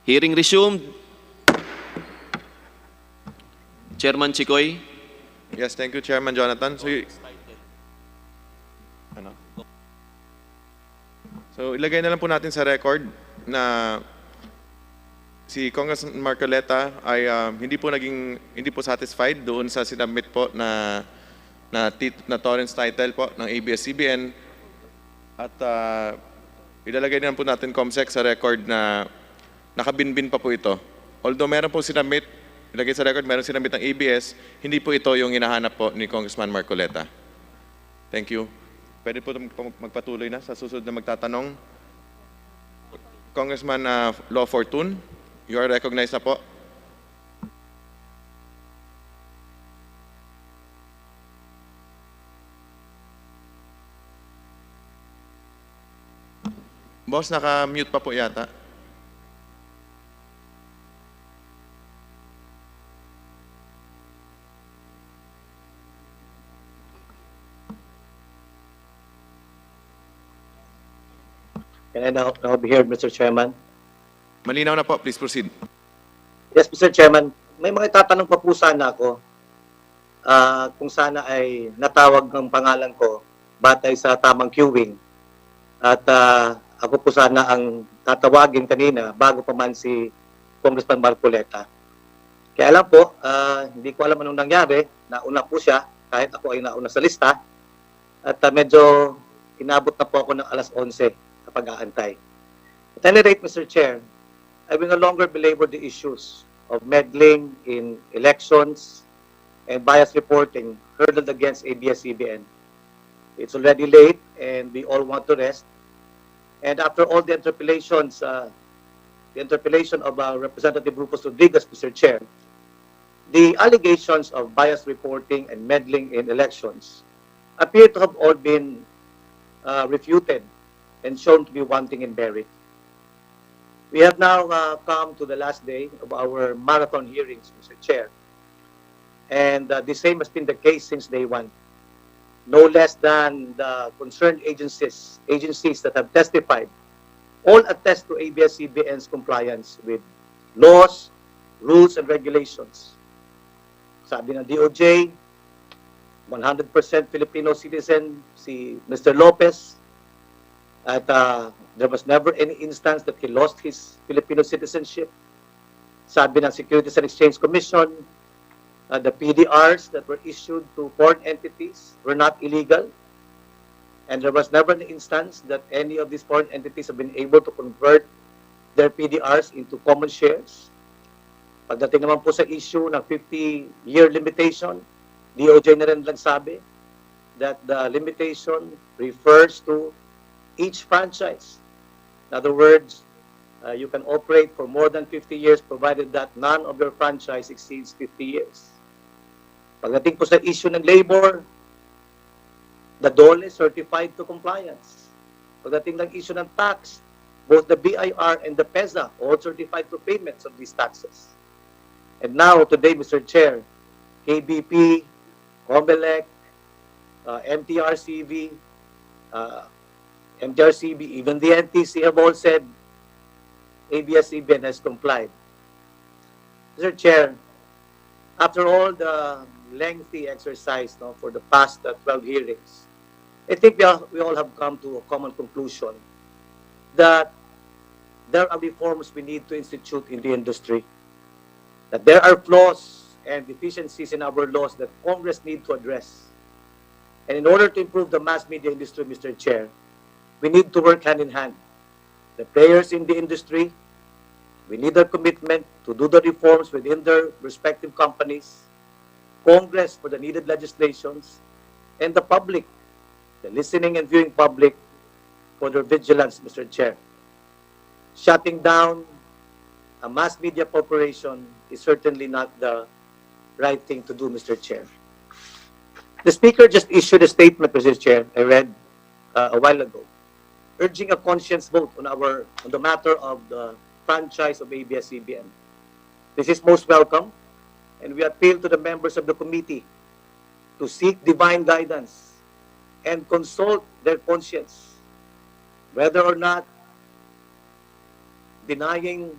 Hearing resumed. Chairman Chikoy. Yes, thank you, Chairman Jonathan. So ilagay na lang po natin sa record na si Congressman Marcoleta ay hindi po satisfied doon sa sinabmit po na torrents title po ng ABS CBN at ilalagay na lang po natin COMSEC sa record na nakabinbin pa po ito. Although meron po sinabmit, ilagay sa record meron sinabmit ng ABS, hindi po ito yung hinahanap po ni Congressman Marcoleta. Thank you. Pwede po magpatuloy na sa susunod na magtatanong. Congressman Law Fortune, you are recognized na po. Boss, naka-mute pa po yata. Can I now be heard, Mr. Chairman? Malinaw na po, please proceed. Yes, Mr. Chairman. May mga itatanong pa po sana ako kung sana ay natawag ng pangalan ko batay sa tamang queuing. At ako po sana ang tatawagin kanina bago pa man si Congressman Marcoleta. Kaya alam po, hindi ko alam anong nangyari. Nauna po siya kahit ako ay nauna sa lista. At medyo inabot na po ako ng alas 11 sa pag-aantay. At any rate, Mr. Chair, I will no longer belabor the issues of meddling in elections and bias reporting hurled against ABS CBN. It's already late and we all want to rest. And after all the interpellations, the interpellation of Representative Rufus Rodriguez, Mr. Chair, the allegations of bias reporting and meddling in elections appear to have all been refuted and shown to be wanting and buried. We have now come to the last day of our marathon hearings, Mr. Chair. And the same has been the case since day one. No less than the concerned agencies that have testified all attest to ABS-CBN's compliance with laws, rules, and regulations. Sabi ng DOJ, 100% Filipino citizen si Mr. Lopez, at there was never any instance that he lost his Filipino citizenship. Sabi ng Securities and Exchange Commission, the PDRs that were issued to foreign entities were not illegal. And there was never an instance that any of these foreign entities have been able to convert their PDRs into common shares. Pagdating naman po sa issue ng 50-year limitation, DOJ na rin nagsabi that the limitation refers to each franchise. In other words, you can operate for more than 50 years provided that none of your franchise exceeds 50 years. Pagdating po sa issue ng labor, the DOLE is certified to compliance. Pagdating ng issue ng tax, both the BIR and the PEZA all certified to payments of these taxes. And now, today, Mr. Chair, KBP, COMELEC, MTRCB, MTRCB, even the NTC have all said ABS CBN has complied. Mr. Chair, after all the lengthy exercise for the past 12 hearings, I think we all have come to a common conclusion that there are reforms we need to institute in the industry, that there are flaws and deficiencies in our laws that Congress need to address. And in order to improve the mass media industry, Mr. Chair, we need to work hand in hand. The players in the industry, we need their commitment to do the reforms within their respective companies, Congress for the needed legislations, and the public, the listening and viewing public, for their vigilance, Mr. Chair. Shutting down a mass media corporation is certainly not the right thing to do, Mr. Chair. The Speaker just issued a statement, Mr. Chair, I read a while ago, urging a conscience vote on the matter of the franchise of ABS CBN. This is most welcome, and we appeal to the members of the committee to seek divine guidance and consult their conscience whether or not denying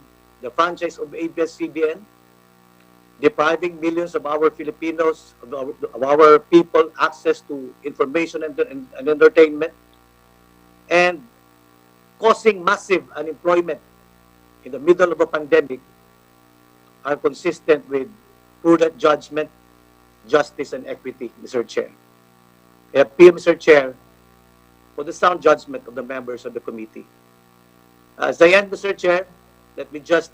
the franchise of ABS CBN, depriving millions of our Filipinos, of our people, access to information and entertainment, and causing massive unemployment in the middle of a pandemic, are consistent with prudent judgment, justice, and equity, Mr. Chair. I appeal, Mr. Chair, for the sound judgment of the members of the committee. As I end, Mr. Chair, let me just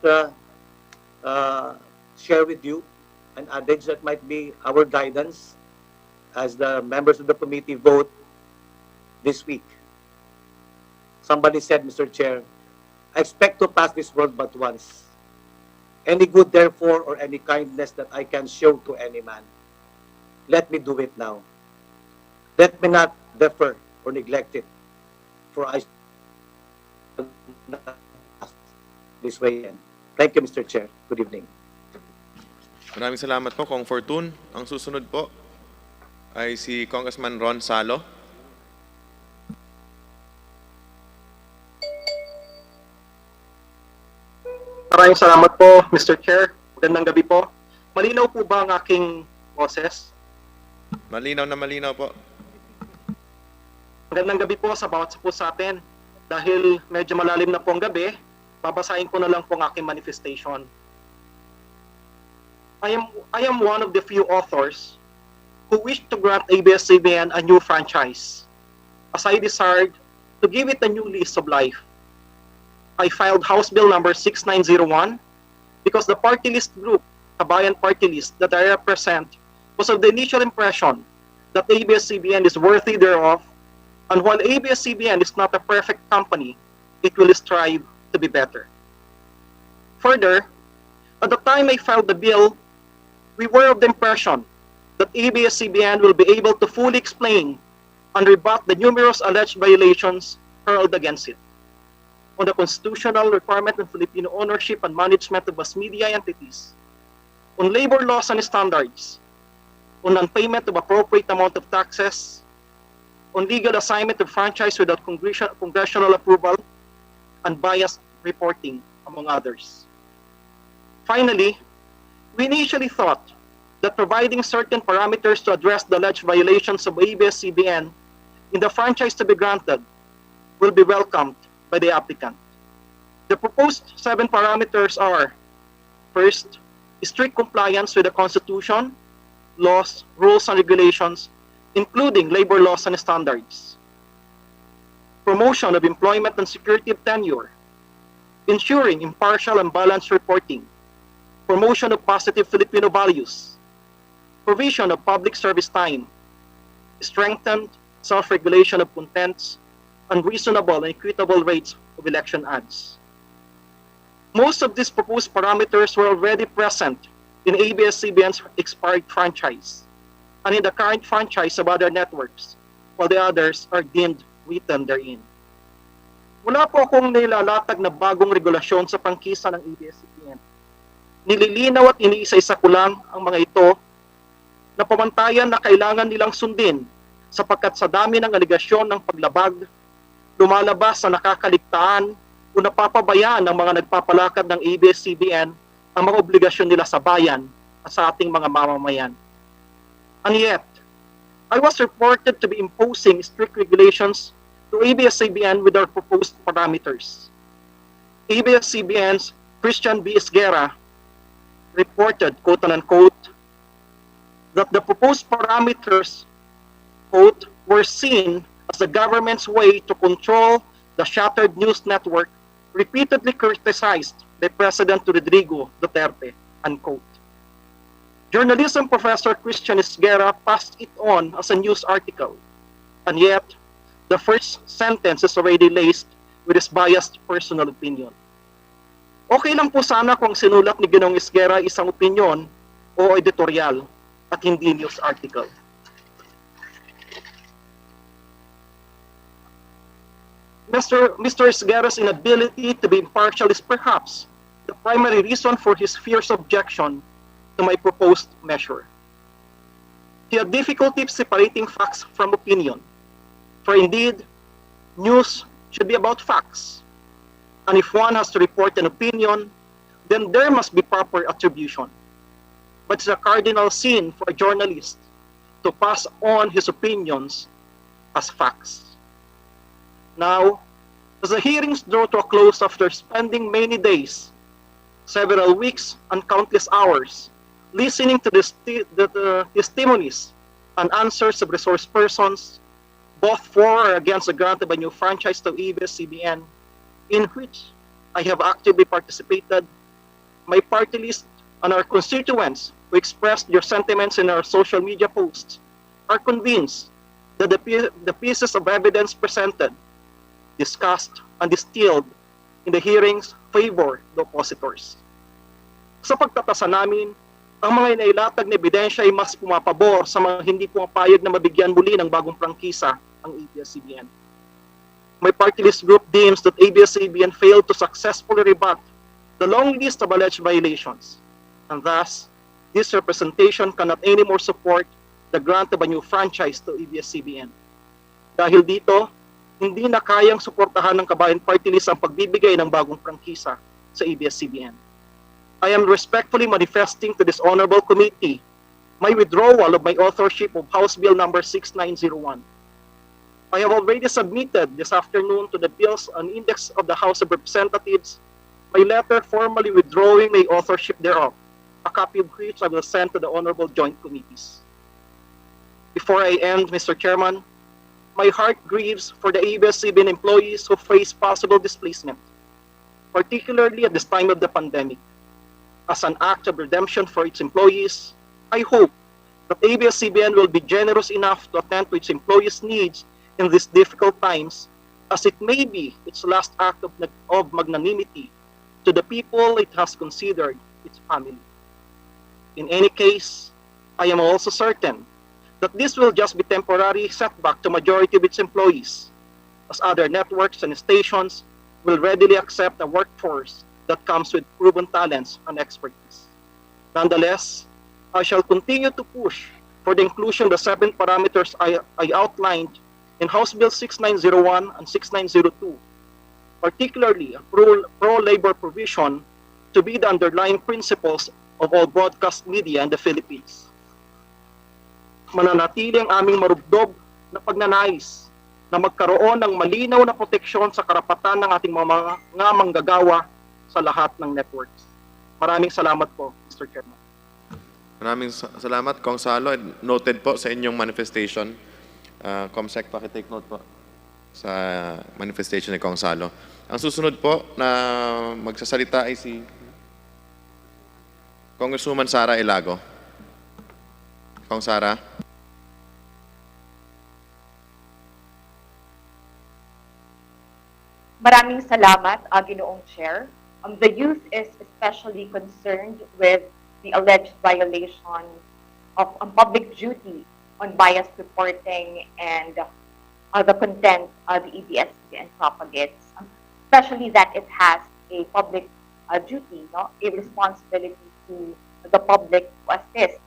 share with you an adage that might be our guidance as the members of the committee vote this week. Somebody said, Mr. Chair, I expect to pass this world but once. Any good, therefore, or any kindness that I can show to any man, let me do it now. Let me not defer or neglect it, for I shall not pass this way in. Thank you, Mr. Chair. Good evening. Maraming salamat po, Kong Fortune. Ang susunod po ay si Congressman Ron Salo. Maraming salamat po, Mr. Chair. Magandang gabi po. Malinaw po ba ang aking boses? Malinaw na malinaw po. Magandang gabi po sa bawat po sa atin. Dahil medyo malalim na po ang gabi, babasahin ko na lang po ang aking manifestation. I am one of the few authors who wish to grant ABS CBN a new franchise, as I desired to give it a new lease of life. I filed House Bill number 6901 because the party list group, Kabayan Party List, that I represent was of the initial impression that ABS CBN is worthy thereof, and while ABS CBN is not a perfect company, it will strive to be better. Further, at the time I filed the bill, we were of the impression that ABS CBN will be able to fully explain and rebut the numerous alleged violations hurled against it on the constitutional requirement on Filipino ownership and management of mass media entities, on labor laws and standards, on non-payment of appropriate amount of taxes, on legal assignment of franchise without congressional approval, and biased reporting, among others. Finally, we initially thought that providing certain parameters to address the alleged violations of ABS CBN in the franchise to be granted will be welcomed by the applicant. The proposed 7 parameters are: first, strict compliance with the Constitution, laws, rules, and regulations, including labor laws and standards; promotion of employment and security of tenure; ensuring impartial and balanced reporting; promotion of positive Filipino values; provision of public service time; strengthened self-regulation of contents; and reasonable and equitable rates of election ads. Most of these proposed parameters were already present in ABS CBN's expired franchise and in the current franchise of other networks, while the others are deemed written therein. Wala po akong nilalatag na bagong regulasyon sa prangkisa ng ABS CBN. Nililinaw at iniisa-isa ko lang ang mga ito na pamantayan na kailangan nilang sundin sapagkat sa dami ng aligasyon ng paglabag, lumalabas na nakakaligtaan o napapabayaan ng mga nagpapalakad ng ABS CBN ang mga obligasyon nila sa bayan at sa ating mga mamamayan. And yet, I was reported to be imposing strict regulations to ABS CBN with our proposed parameters. ABS CBN's Christian B. Esguerra reported, quote unquote, that the proposed parameters, quote, were seen as the government's way to control the shattered news network repeatedly criticized by President Rodrigo Duterte, unquote. Journalism professor Christian Esguerra passed it on as a news article, and yet the first sentence is already laced with his biased personal opinion. Okay lang po sana kung sinulat ni Ginong Esguerra isang opinion o editorial at hindi news article. Mr. Esguerra's inability to be impartial is perhaps the primary reason for his fierce objection to my proposed measure. He had difficulty separating facts from opinion, for indeed, news should be about facts. And if one has to report an opinion, then there must be proper attribution. But it's a cardinal sin for a journalist to pass on his opinions as facts. Now, as the hearings draw to a close after spending many days, several weeks, and countless hours, listening to the testimonies and answers of resource persons, both for or against the grant of a new franchise to ABS CBN, in which I have actively participated, my party list and our constituents who expressed their sentiments in our social media posts are convinced that the pieces of evidence presented, discussed, and distilled in the hearings favor the oppositors. Sa pagtatasa namin, ang mga inailatag na ebidensya ay mas pumapabor sa mga hindi pumapayag na mabigyan muli ng bagong prangkisa ang ABS-CBN. My party list group deems that ABS-CBN failed to successfully rebut the long list of alleged violations, and thus, this representation cannot anymore support the grant of a new franchise to ABS-CBN. Dahil dito, hindi na kayang suportahan ng Kabayan Party List ang pagbibigay ng bagong prangkisa sa ABS-CBN. I am respectfully manifesting to this honorable committee my withdrawal of my authorship of House Bill number 6901. I have already submitted this afternoon to the Bills and Index of the House of Representatives my letter formally withdrawing my authorship thereof, a copy of which I will send to the honorable joint committees. Before I end, Mr. Chairman, my heart grieves for the ABS-CBN employees who face possible displacement, particularly at this time of the pandemic. As an act of redemption for its employees, I hope that ABS-CBN will be generous enough to attend to its employees' needs in these difficult times, as it may be its last act of magnanimity to the people it has considered its family. In any case, I am also certain that this will just be temporary setback to majority of its employees, as other networks and stations will readily accept a workforce that comes with proven talents and expertise. Nonetheless, I shall continue to push for the inclusion of the 7 parameters I outlined in House Bill 6901 and 6902, particularly a pro-labor provision to be the underlying principles of all broadcast media in the Philippines. Mananatili ang aming marubdob na pagnanais na magkaroon ng malinaw na proteksyon sa karapatan ng ating mga manggagawa sa lahat ng networks. Maraming salamat po, Mr. Chairman. Maraming salamat, Kong Salo. Noted po sa inyong manifestation. Comsec, pakitake note po sa manifestation ni Kong Salo. Ang susunod po na magsasalita ay si Congresswoman Sara Ilago. Kong Sara. Maraming salamat, Ginoong Chair. The youth is especially concerned with the alleged violation of public duty on biased reporting and the content the ABS CBN propagates, especially that it has a public duty, a responsibility to the public to assist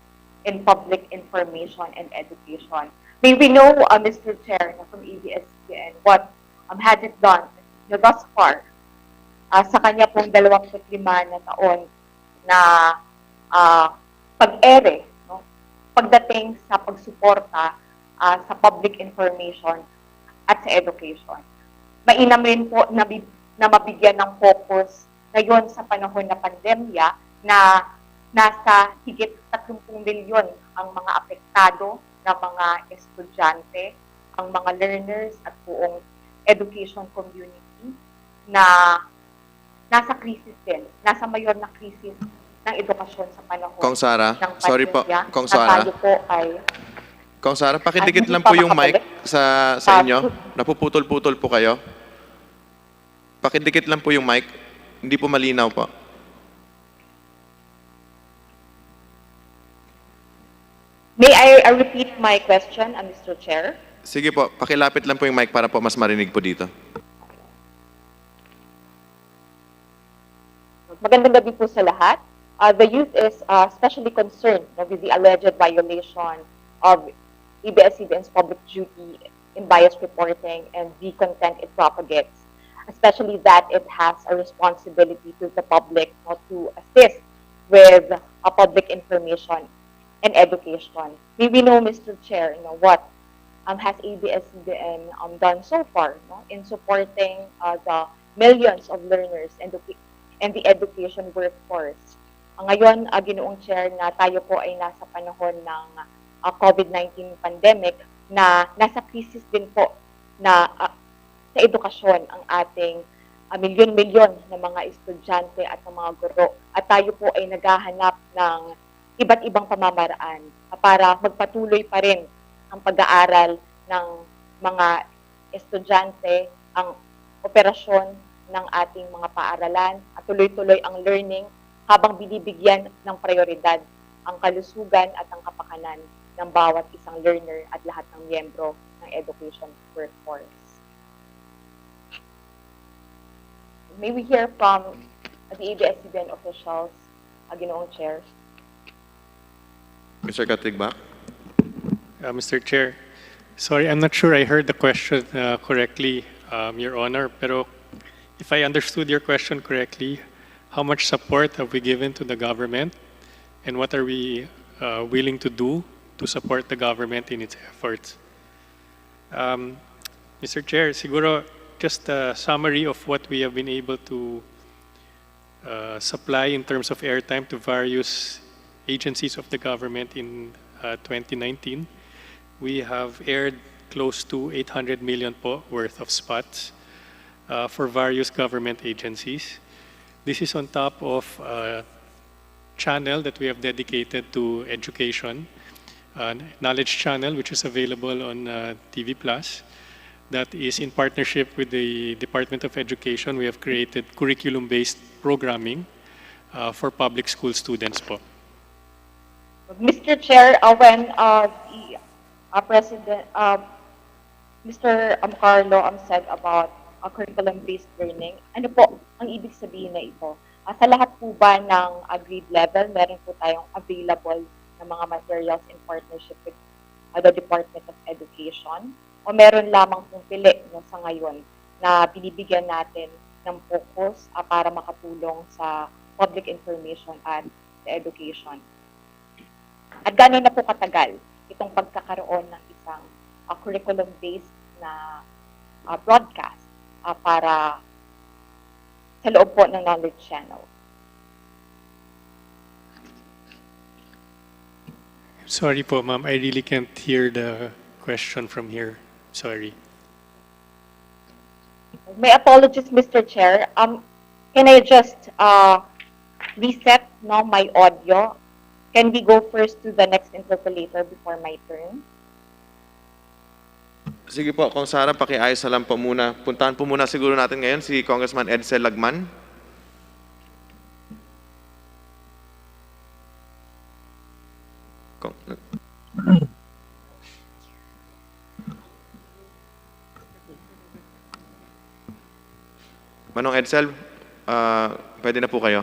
in public information and education. May we know, Mr. Chair, from ABS CBN, what has it done thus far sa kanya pong 25 na taon na pag-ere, pagdating sa pagsuporta sa public information at sa education. Mainam rin po na mabigyan ng focus ngayon sa panahon na pandemya na nasa higit 30 milyon ang mga apektado na mga estudyante, ang mga learners at buong education community na nasa crisis din, nasa mayor na crisis ng edukasyon sa panahon Kong Sara, ng pandemya. sorry po, Kong Sara. Tayo po ay Kong Sara, pakidikit lang po yung mic sa inyo. Napuputol-putol po kayo. Pakidikit lang po yung mic. Hindi po malinaw po. May I repeat my question, Mr. Chair? Sige po, pakilapit lang po yung mic para po mas marinig po dito. Magandang gabi po sa lahat. The youth is especially concerned with the alleged violation of ABS-CBN's public duty in bias reporting and the content it propagates. especially that it has a responsibility to the public not to assist with public information and education. May we know, Mr. Chair, what has ABS CBN done so far in supporting the millions of learners and the education workforce? Ngayon, Ginoong Chair, na tayo po ay nasa panahon ng COVID-19 pandemic na nasa krisis din po na sa edukasyon ang ating milyon-milyon ng mga estudyante at ng mga guro. At tayo po ay naghahanap ng iba't ibang pamamaraan para magpatuloy pa rin ang pag-aaral ng mga estudyante, ang operasyon ng ating mga paaralan at tuloy-tuloy ang learning habang binibigyan ng prioridad ang kalusugan at ang kapakanan ng bawat isang learner at lahat ng miyembro ng education workforce. May we hear from the ABS CBN officials, Ginoong Chair? Mr. Katigbak? Mr. Chair, sorry, I'm not sure I heard the question correctly, Your Honor, pero if I understood your question correctly, how much support have we given to the government and what are we willing to do to support the government in its efforts? Mr. Chair, siguro just a summary of what we have been able to supply in terms of airtime to various agencies of the government in 2019. We have aired close to 800 million po worth of spots for various government agencies. This is on top of a channel that we have dedicated to education, Knowledge Channel, which is available on TV Plus. That is in partnership with the Department of Education. We have created curriculum-based programming for public school students po. Mr. Chair, when the President, Mr. Carlo said about curriculum-based learning, ano po ang ibig sabihin na ito? Sa lahat po ba ng grade level, meron po tayong available na mga materials in partnership with the Department of Education? O meron lamang pong pili sa ngayon na binibigyan natin ng focus para makatulong sa public information at education? At gano'n na po katagal itong pagkakaroon ng isang curriculum-based na broadcast para sa loob po ng Knowledge Channel? Sorry po, ma'am. I really can't hear the question from here. Sorry. My apologies, Mr. Chair. Can I just reset my audio? Can we go first to the next interpolator before my turn? Sige po, Kong Sara, pakiayos na lang po muna. Puntahan po muna siguro natin ngayon si Congressman Edsel Lagman. Manong Edsel, pwede na po kayo.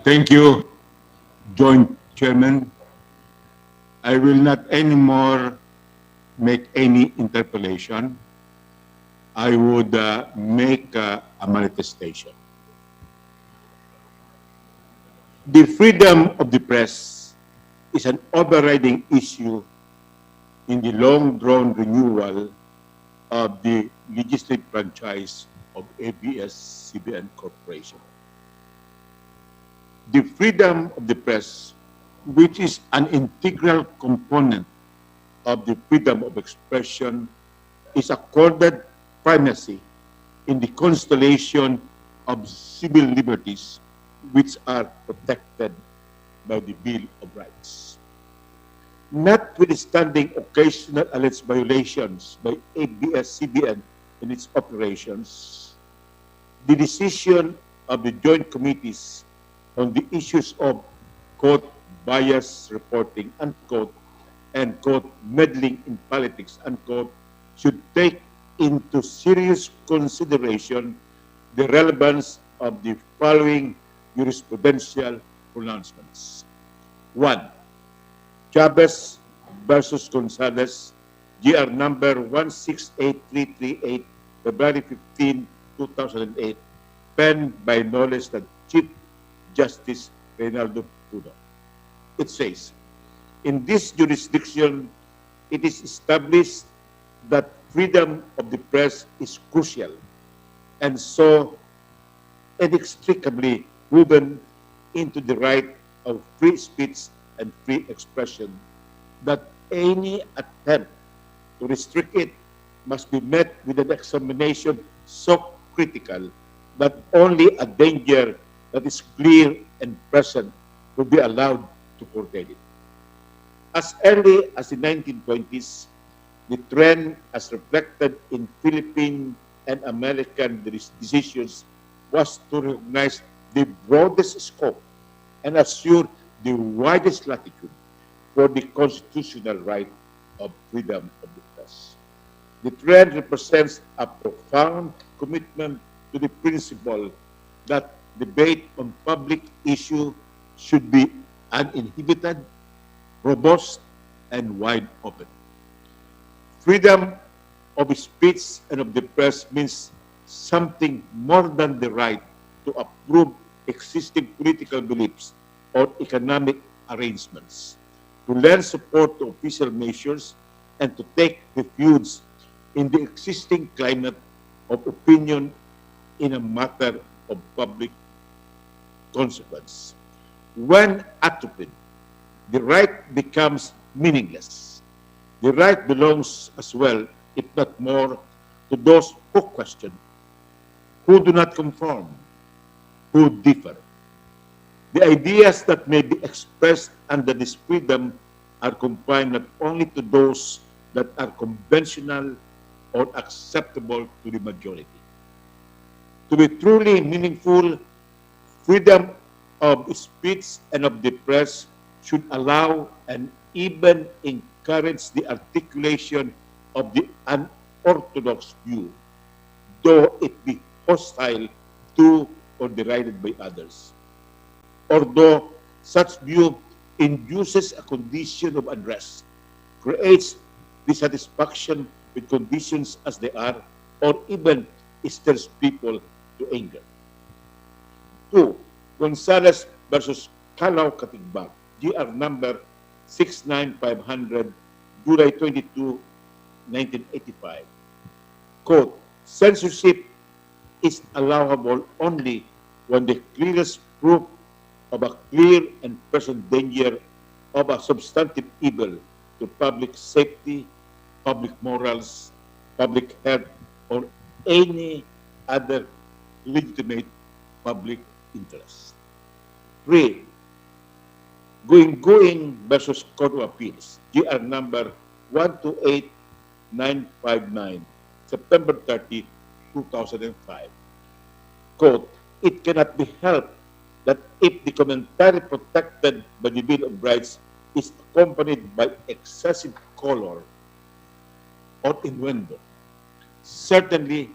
Thank you, Joint Chairman. I will not anymore make any interpolation. I would make a manifestation. The freedom of the press is an overriding issue in the long-drawn renewal of the legislative franchise of ABS CBN Corporation. The freedom of the press, which is an integral component of the freedom of expression, is accorded primacy in the constellation of civil liberties which are protected by the Bill of Rights. Notwithstanding occasional alleged violations by ABS CBN in its operations, the decision of the joint committees on the issues of, quote, bias reporting, unquote, and, quote, meddling in politics, unquote, should take into serious consideration the relevance of the following jurisprudential pronouncements. 1. Chavez versus Gonzalez, GR number 168338, February 15, 2008, penned by no less than Chief Justice Reynaldo Puno. It says, in this jurisdiction, it is established that freedom of the press is crucial and so inextricably woven into the right of free speech and free expression, that any attempt to restrict it must be met with an examination so critical that only a danger that is clear and present will be allowed to curtail it. As early as the 1920s, the trend as reflected in Philippine and American decisions was to recognize the broadest scope and assure the widest latitude for the constitutional right of freedom of the press. The trend represents a profound commitment to the principle that debate on public issue should be uninhibited, robust, and wide open. Freedom of speech and of the press means something more than the right to approve existing political beliefs or economic arrangements, to lend support to official measures, and to take refuge in the existing climate of opinion in a matter of public consequence. When atrophied, the right becomes meaningless. The right belongs as well, if not more, to those who question, who do not conform, who differ. The ideas that may be expressed under this freedom are confined not only to those that are conventional or acceptable to the majority. To be truly meaningful, freedom of speech and of the press should allow and even encourage the articulation of the unorthodox view, though it be hostile to or derided by others. Although such view induces a condition of unrest, creates dissatisfaction with conditions as they are, or even stirs people to anger. 2. Gonzales versus Calao Katigbang, GR number 69500, July 22, 1985. Quote, censorship is allowable only when the clearest proof of a clear and present danger of a substantive evil to public safety, public morals, public health, or any other legitimate public interest. 3. Going versus Court of Appeals, GR number 128959, September 30, 2005. Quote, it cannot be helped that if the commentary protected by the Bill of Rights is accompanied by excessive color or innuendo, certainly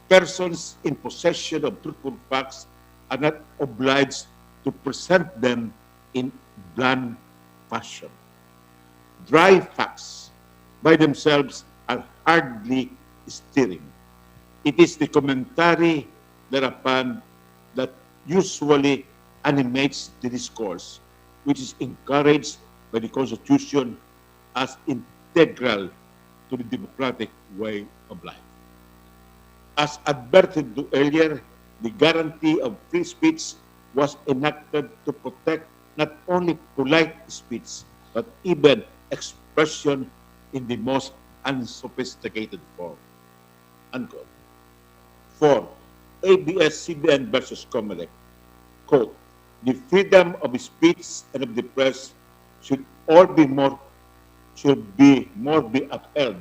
persons in possession of truthful facts are not obliged to present them in bland fashion. Dry facts by themselves are hardly stirring. It is the commentary thereupon that usually animates the discourse, which is encouraged by the Constitution as integral to the democratic way of life. As adverted to earlier, the guarantee of free speech was enacted to protect not only polite speech, but even expression in the most unsophisticated form. Unquote. 4. ABS CBN versus Kamala. Quote, the freedom of speech and of the press should be more upheld.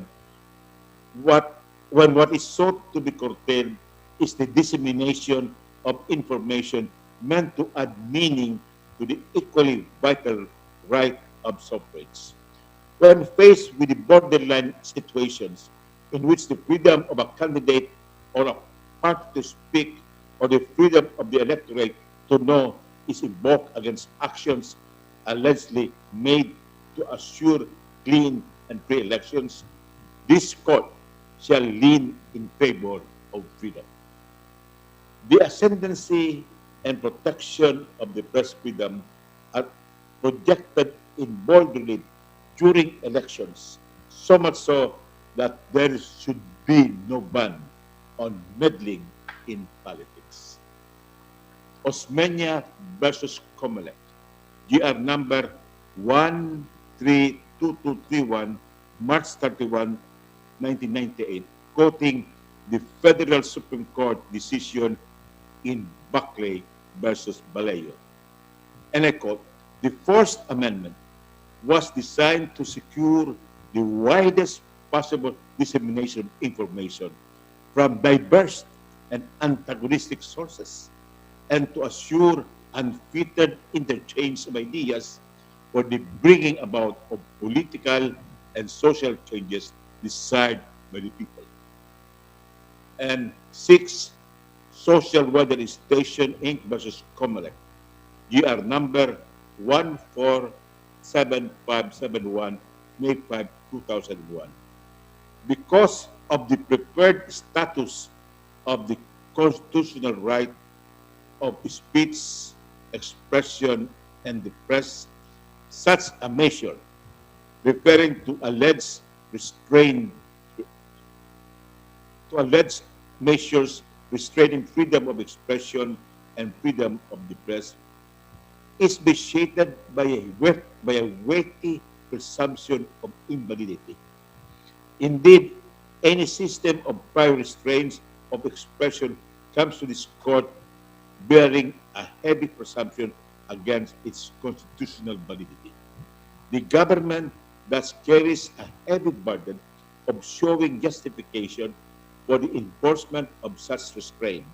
When what is sought to be curtailed is the dissemination of information meant to add meaning to the equally vital right of suffrage. When faced with the borderline situations in which the freedom of a candidate or a party to speak or the freedom of the electorate to know is invoked against actions allegedly made to assure clean and free elections, this court shall lean in favor of freedom. The ascendancy and protection of the press freedom are projected in bold relief during elections, so much so that there should be no ban on meddling in politics. Osmeña versus Comelec, GR number 132231, March 31, 1998, quoting the Federal Supreme Court decision in Buckley versus Vallejo. And I quote, the First Amendment was designed to secure the widest possible dissemination of information from diverse and antagonistic sources, and to assure unfettered interchange of ideas for the bringing about of political and social changes desired by the people. And 6, Social Weather Station Inc. versus Comelec, GR number 147571, May 5, 2001. Because of the preferred status of the constitutional right of speech, expression, and the press, such a measure, referring to alleged measures restraining freedom of expression and freedom of the press, is vitiated by a weighty presumption of invalidity. Indeed, any system of prior restraints of expression comes to this court bearing a heavy presumption against its constitutional validity. The government thus carries a heavy burden of showing justification for the enforcement of such restraint.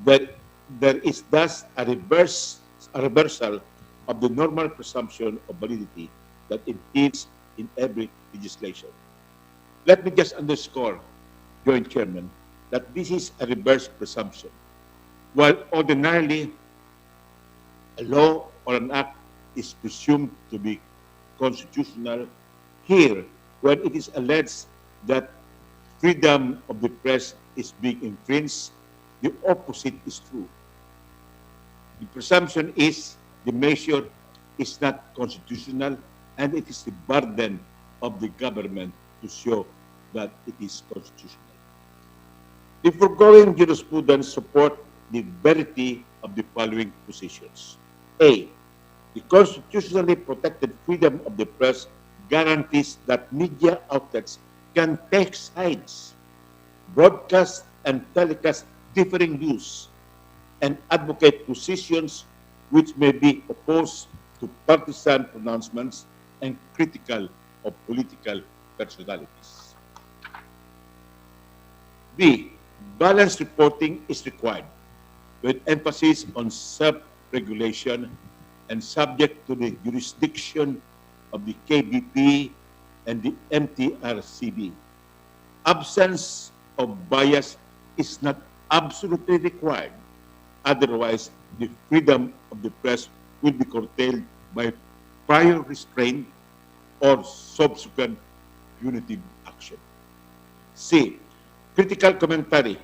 That there is thus a reversal of the normal presumption of validity that impedes in every legislation. Let me just underscore, Joint Chairman, that this is a reverse presumption. While ordinarily a law or an act is presumed to be constitutional, here, when it is alleged that freedom of the press is being infringed, the opposite is true. The presumption is the measure is not constitutional, and it is the burden of the government to show that it is constitutional. The foregoing jurisprudence support the verity of the following positions. A, the constitutionally protected freedom of the press guarantees that media outlets can take sides, broadcast and telecast differing views, and advocate positions which may be opposed to partisan pronouncements and critical of political personalities. B, balanced reporting is required with emphasis on self-regulation and subject to the jurisdiction of the KBP and the MTRCB. Absence of bias is not absolutely required. Otherwise, the freedom of the press will be curtailed by prior restraint or subsequent punitive action. C, critical commentary,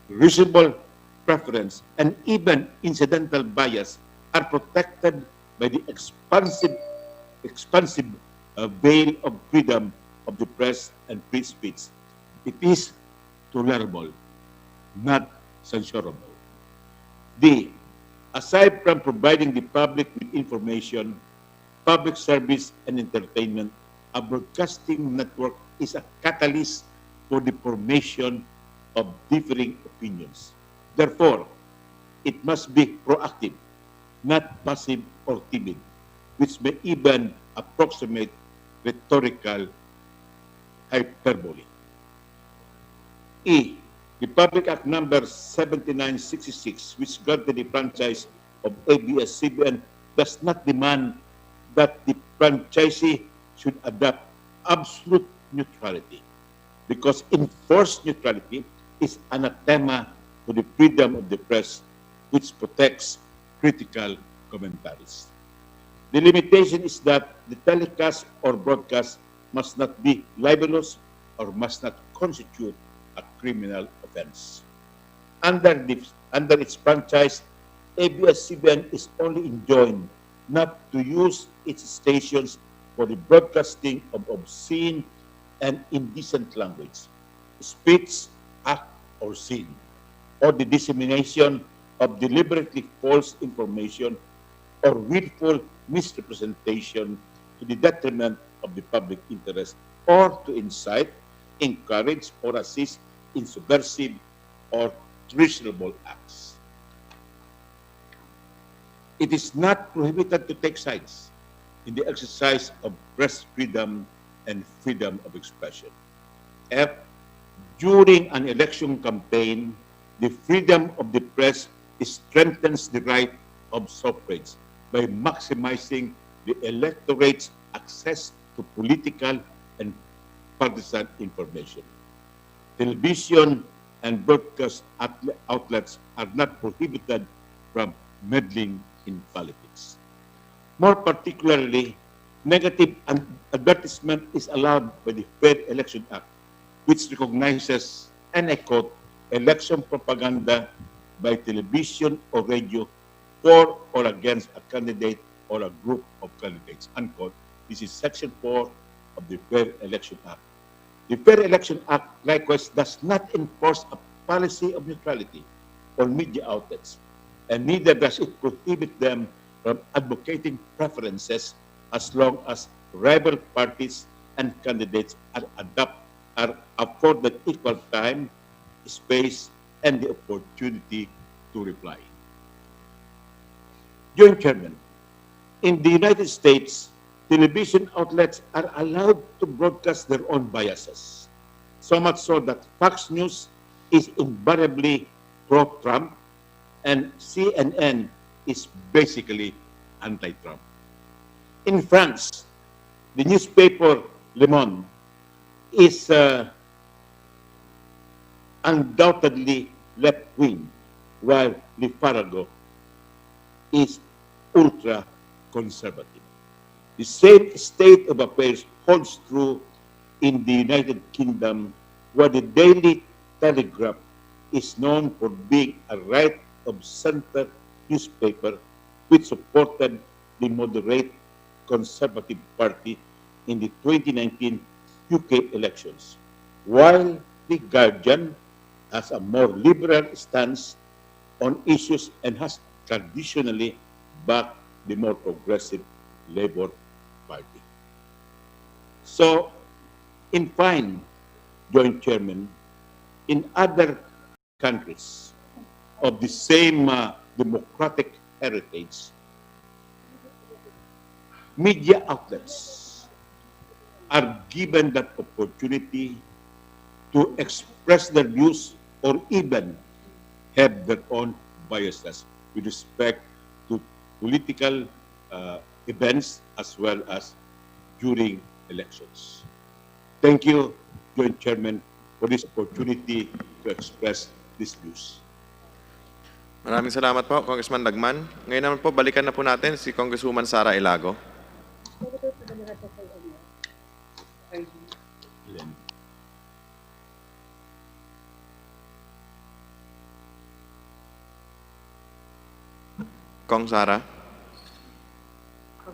reasonable preference, and even incidental bias are protected by the expansive veil of freedom of the press and free speech. It is tolerable, not censurable. D, aside from providing the public with information, public service, and entertainment, a broadcasting network is a catalyst for the formation of differing opinions. Therefore, it must be proactive, not passive or timid, which may even approximate rhetorical hyperbole. E, the Public Act number 7966, which granted the franchise of ABS CBN, does not demand that the franchisee should adopt absolute neutrality, because enforced neutrality is anathema to the freedom of the press, which protects critical commentaries. The limitation is that the telecast or broadcast must not be libelous or must not constitute a criminal offense. Under the under its franchise, ABS CBN is only enjoined not to use its stations for the broadcasting of obscene and indecent language, speech, act, or scene, or the dissemination of deliberately false information or willful misrepresentation to the detriment of the public interest, or to incite, encourage, or assist in subversive or treasonable acts. It is not prohibited to take sides in the exercise of press freedom and freedom of expression. F. During an election campaign, the freedom of the press strengthens the right of suffrage by maximizing the electorate's access to political and partisan information. Television and broadcast outlets are not prohibited from meddling in politics. More particularly, negative advertisement is allowed by the Fair Election Act, which recognizes, and I quote, election propaganda by television or radio for or against a candidate or a group of candidates, unquote. This is Section 4 of the Fair Election Act. The Fair Election Act likewise does not enforce a policy of neutrality on media outlets, and neither does it prohibit them from advocating preferences as long as rival parties and candidates are afforded equal time, space, and the opportunity to reply. Joint Chairman, in the United States, television outlets are allowed to broadcast their own biases, so much so that Fox News is invariably pro-Trump and CNN is basically anti-Trump. In France, the newspaper Le Monde is undoubtedly left-wing, while Le Figaro is ultra-conservative. The same state of affairs holds true in the United Kingdom, where the Daily Telegraph is known for being a right-of-center newspaper which supported the moderate Conservative Party in the 2019 UK elections, while The Guardian has a more liberal stance on issues and has traditionally backed the more progressive Labour Party. So, in fine, Joint Chairman, in other countries of the same democratic heritage, media outlets are given that opportunity to express their views or even have their own biases with respect to political events as well as during elections. Thank you, Joint Chairman, for this opportunity to express these views. Maraming salamat po, Congressman Lagman. Ngayon naman po, balikan na po natin si Congresswoman Sara Ilago. Kong Sara.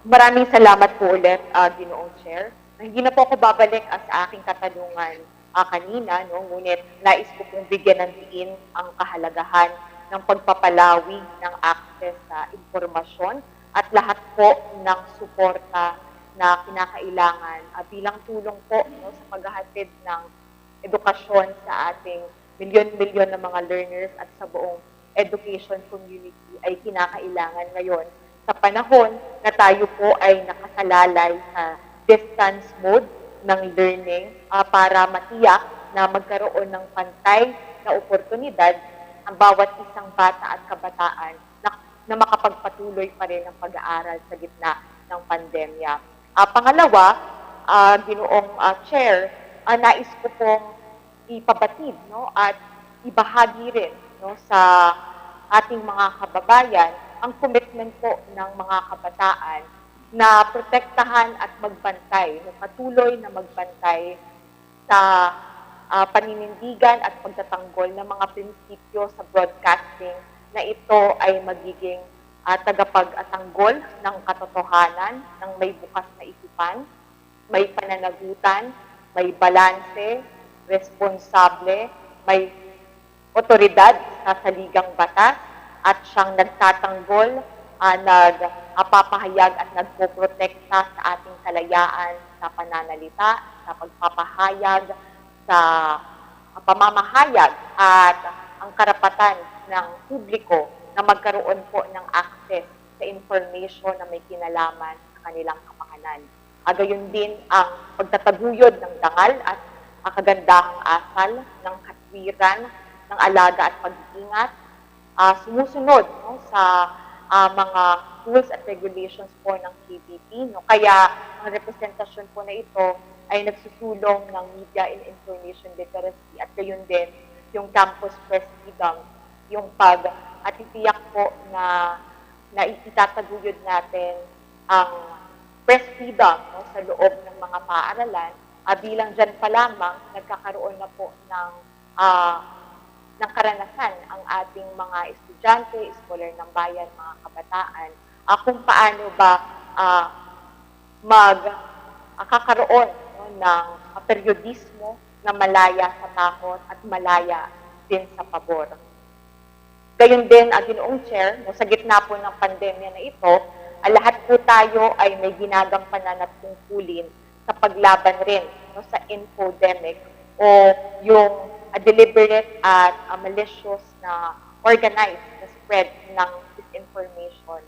Maraming salamat po ulit, Ginoong Chair. Hindi na po ako babalik sa aking katanungan kanina, no? Ngunit nais ko pong bigyan ng diin ang kahalagahan ng pagpapalawi ng access sa impormasyon at lahat po ng suporta na kinakailangan bilang tulong po, no, sa paghahatid ng edukasyon sa ating milyon-milyon na mga learners at sa buong education community ay kinakailangan ngayon sa panahon na tayo po ay nakasalalay sa distance mode ng learning para matiyak na magkaroon ng pantay na oportunidad ang bawat isang bata at kabataan na makapagpatuloy pa rin ang pag-aaral sa gitna ng pandemya. Pangalawa, Ginoong Chair, nais ko pong ipabatid, no, at ibahagi rin, no, sa ating mga kababayan ang commitment po ng mga kabataan na protektahan at magbantay, no, patuloy na magbantay sa paninindigan at pagtatanggol ng mga prinsipyo sa broadcasting na ito ay magiging tagapag-tanggol ng katotohanan, ng may bukas na isipan, may pananagutan, may balanse, responsable, may otoridad sa saligang batas, at siyang nagtatanggol, nagpapahayag at nagpoprotekta sa ating kalayaan sa pananalita, sa pagpapahayag, sa pamamahayag at ang karapatan ng publiko na magkaroon po ng access sa information na may kinalaman sa kanilang kapakanan. Gayon din ang pagtataguyod ng dangal at kagandahang asal ng katwiran, ng alaga at pag-iingat, sumusunod sa mga rules at regulations po ng KBP. No? Kaya ang representasyon po na ito ay nagsusulong ng media and information literacy at gayon din yung campus press freedom, yung pag-atitiyak po na itataguyod natin ang press freedom, no, sa loob ng mga paaralan, bilang dyan pa lamang nagkakaroon na po ng karanasan ang ating mga estudyante, scholar ng bayan, mga kabataan, kung paano ba magkakaroon ng periodismo na malaya sa takot at malaya din sa pabor. Gayon din, Ginoong Chair, no, sa gitna po ng pandemya na ito, lahat po tayo ay may ginagampanan at tungkulin sa paglaban rin, no, sa infodemic o yung deliberate at malicious na organized na spread ng disinformation.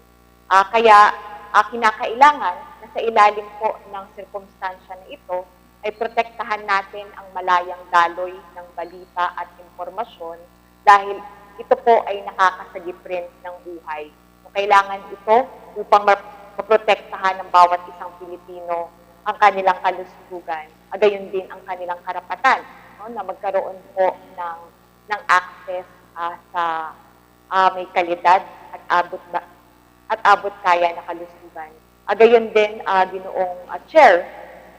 Kaya kinakailangan na sa ilalim po ng sirkumstansya na ito ay protektahan natin ang malayang daloy ng balita at impormasyon dahil ito po ay nakakasagip rin ng buhay. So, kailangan ito upang maprotektahan ng bawat isang Pilipino ang kanilang kalusugan, gayon din ang kanilang karapatan, no, na magkaroon po ng access sa may kalidad at abot kaya na kalusugan. Gayon din, Ginoong Chair,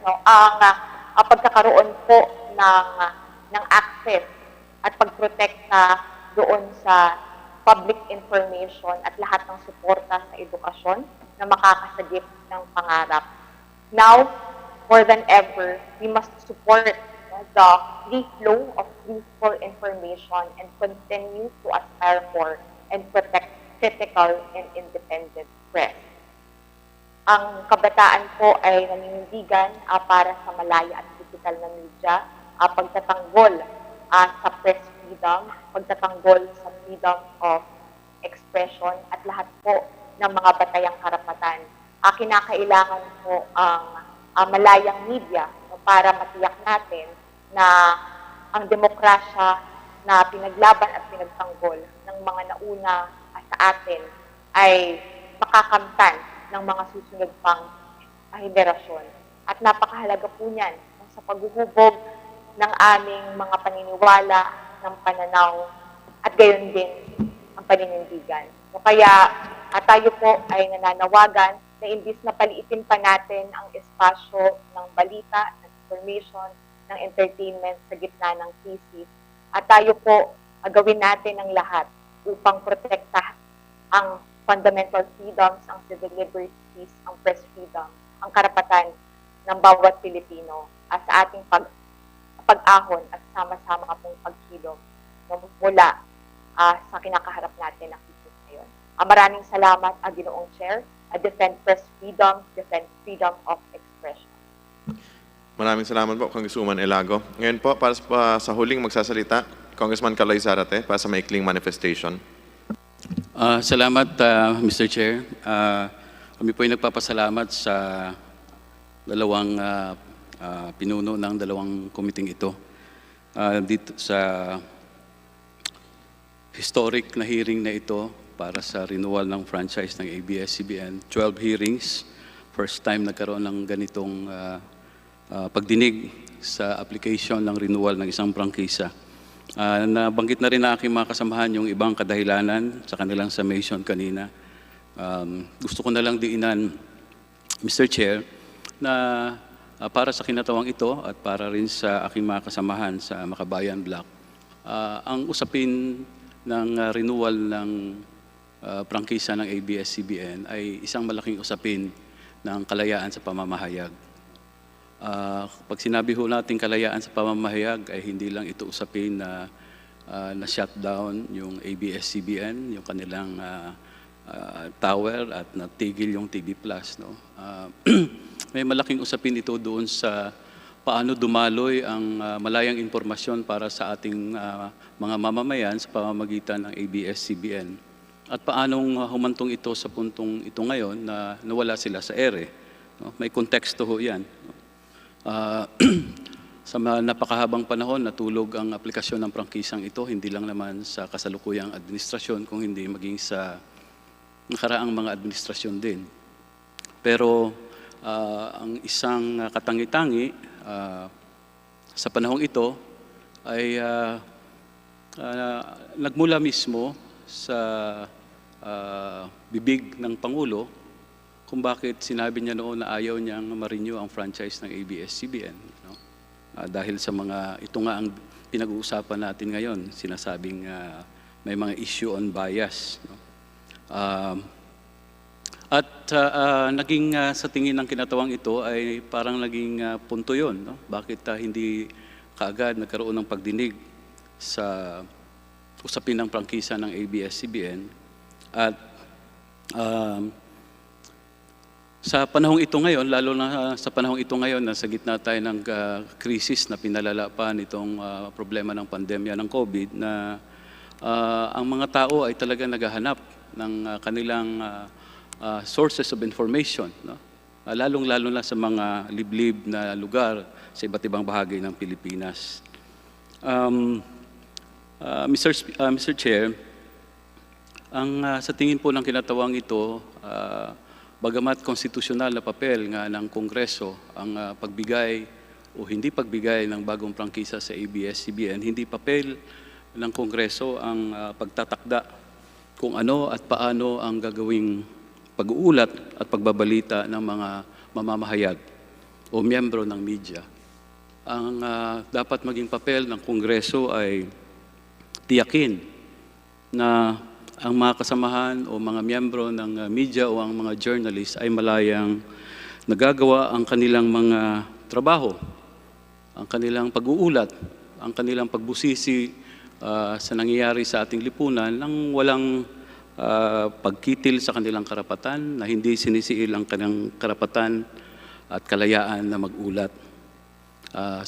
no, ang pagkakaroon po ng access at pagprotekta doon sa public information at lahat ng suporta sa edukasyon na makakasagip ng pangarap. Now, more than ever, we must support the free flow of truthful information and continue to aspire for and protect critical and independent press. Ang kabataan po ay naninindigan para sa malaya at critical na media, pagtatanggol sa press freedom, pagtatanggol sa freedom of expression at lahat po ng mga batayang karapatan. Kinakailangan po ang malayang media, no, para matiyak natin na ang demokrasya na pinaglaban at pinagtanggol ng mga nauna sa atin ay makakamtan ng mga susunod pang henerasyon. At napakahalaga po niyan sa paghuhubog ng aming mga paniniwala, ng pananaw, at gayon din ang paninindigan. So, kaya tayo po ay nananawagan na imbis na paliitin pa natin ang espasyo ng balita, ng information, ng entertainment sa gitna ng krisis, at tayo po gawin natin ang lahat upang protektahan ang fundamental freedoms, ang civil liberties, ang press freedom, ang karapatan ng bawat Pilipino sa ating pag-ahon at sama-sama pong pagkilom mula sa kinakaharap natin na krisis ngayon. Maraming salamat, Ginoong Chair. Defend press freedom, defend freedom of expression. Maraming salamat po, Congresswoman Elago. Ngayon po, para sa huling magsasalita, Congressman Kaloy Zarate, para sa maikling manifestation. Salamat, Mr. Chair. Kami po ay nagpapasalamat sa dalawang pinuno ng dalawang komiting ito. Dito sa historic na hearing na ito para sa renewal ng franchise ng ABS CBN, 12 hearings, first time nagkaroon ng ganitong pagdinig sa application ng renewal ng isang prangkisa. Nabanggit na rin na aking mga kasamahan yung ibang kadahilanan sa kanilang summation kanina. Gusto ko na lang diinan, Mr. Chair, na para sa kinatawang ito at para rin sa aking mga kasamahan sa Makabayan Block, ang usapin ng renewal ng prangkisa ng ABS CBN ay isang malaking usapin ng kalayaan sa pamamahayag. Pag sinabi ho natin kalayaan sa pamamahayag ay hindi lang ito usapin na na-shutdown yung ABS CBN, yung kanilang tower at natigil yung TV Plus. No? May malaking usapin ito doon sa paano dumaloy ang malayang impormasyon para sa ating mga mamamayan sa pamamagitan ng ABS CBN. At paanong humantong ito sa puntong ito ngayon na nawala sila sa ere. No? May konteksto ho yan. Sa napakahabang panahon, natulog ang aplikasyon ng prangkisang ito, hindi lang naman sa kasalukuyang administrasyon, kung hindi maging sa nakaraang mga administrasyon din. Pero ang isang katangi-tangi sa panahong ito ay nagmula mismo sa bibig ng Pangulo kung bakit sinabi niya noon na ayaw niyang ma-renew ang franchise ng ABS-CBN. No? Dahil sa mga, ito nga ang pinag-uusapan natin ngayon, sinasabing may mga issue on bias. No? Naging sa tingin ng kinatawang ito ay parang naging punto yun. No? Bakit hindi kaagad nagkaroon ng pagdinig sa usapin ng prangkisa ng ABS-CBN? At sa panahong ito ngayon, lalo na sa panahong ito ngayon, nasa gitna tayo ng krisis na pinalala pa nitong problema ng pandemya ng COVID, na ang mga tao ay talaga naghahanap ng kanilang sources of information, no? Lalong-lalo na sa mga liblib na lugar sa iba't ibang bahagi ng Pilipinas. Mr. Chair, sa tingin po ng kinatawang ito, bagamat konstitusyonal na papel nga ng Kongreso ang pagbigay o hindi pagbigay ng bagong prangkisa sa ABS-CBN, hindi papel ng Kongreso ang pagtatakda kung ano at paano ang gagawing pag-uulat at pagbabalita ng mga mamamahayag o miyembro ng media. Ang dapat maging papel ng Kongreso ay tiyakin na ang mga kasamahan o mga miyembro ng media o ang mga journalists ay malayang nagagawa ang kanilang mga trabaho, ang kanilang pag-uulat, ang kanilang pagbusisi sa nangyayari sa ating lipunan nang walang pagkitil sa kanilang karapatan, na hindi sinisiil ang kanilang karapatan at kalayaan na mag-ulat.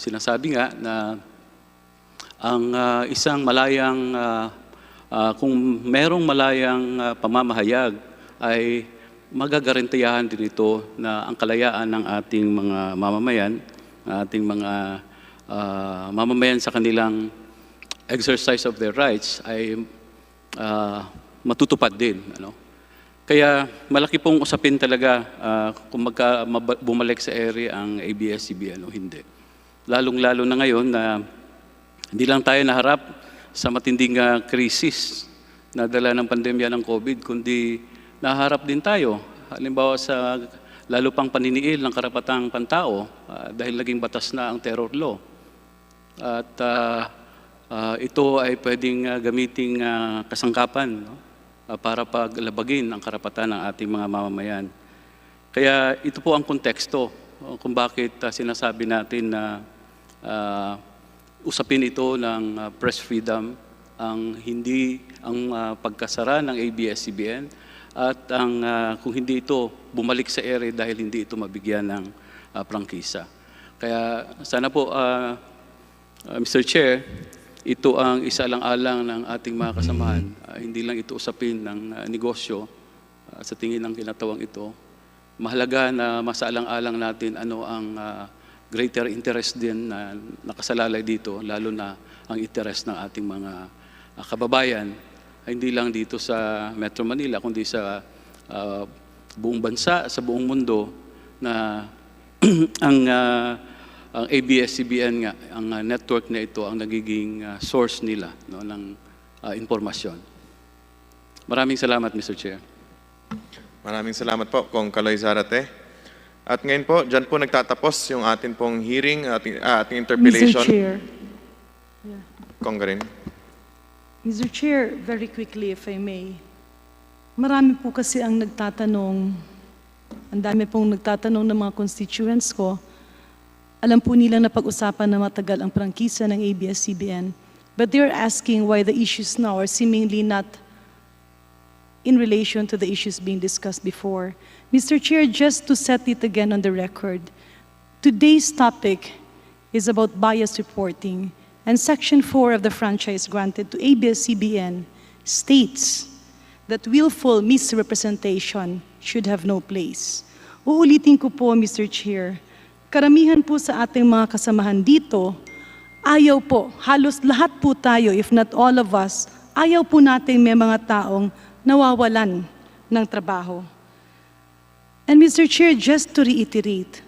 Sinasabi nga na ang isang malayang kung merong malayang pamamahayag ay magagarantiyahan din ito na ang kalayaan ng ating mga mamamayan, ating mga mamamayan sa kanilang exercise of their rights ay matutupad din. Ano? Kaya malaki pong usapin talaga kung bumalik sa ere ang ABS-CBN o hindi. Lalong-lalo na ngayon na hindi lang tayo naharap sa matinding krisis na dala ng pandemya ng COVID, kundi naharap din tayo. Halimbawa sa lalo pang paniniil ng karapatang pantao dahil naging batas na ang terror law. At ito ay pwedeng gamiting kasangkapan, no? Para paglabagin ang karapatan ng ating mga mamamayan. Kaya ito po ang konteksto kung bakit sinasabi natin na usapin ito ng press freedom, ang pagkasara ng ABS-CBN at kung hindi ito bumalik sa ere dahil hindi ito mabigyan ng prangkisa. Kaya sana po, Mr. Chair, ito ang isa-alang-alang ng ating mga kasamahan. Hindi lang ito usapin ng negosyo sa tingin ng kinatawang ito. Mahalaga na masaalang-alang natin ano ang greater interest din na nakasalalay dito, lalo na ang interest ng ating mga kababayan, hindi lang dito sa Metro Manila, kundi sa buong bansa, sa buong mundo, na ang ABS-CBN nga, ang network na ito, ang nagiging source nila, no, ng impormasyon. Maraming salamat, Mr. Chair. Maraming salamat po, Kong Kaloy Zarate. At ngayon po, dyan po nagtatapos yung atin pong hearing, ating Mr. interpellation. Chair. Congress. Mr. Chair, very quickly if I may. Marami po kasi ang nagtatanong, ang dami pong nagtatanong ng mga constituents ko. Alam po nilang napag-usapan na matagal ang prangkisa ng ABS CBN. But they're asking why the issues now are seemingly not in relation to the issues being discussed before. Mr. Chair, just to set it again on the record, today's topic is about bias reporting, and Section 4 of the franchise granted to ABS CBN states that willful misrepresentation should have no place. Uulitin ko po, Mr. Chair, karamihan po sa ating mga kasamahan dito, ayaw po, halos lahat po tayo, if not all of us, ayaw po natin may mga taong nawawalan ng trabaho. And Mr. Chair, just to reiterate,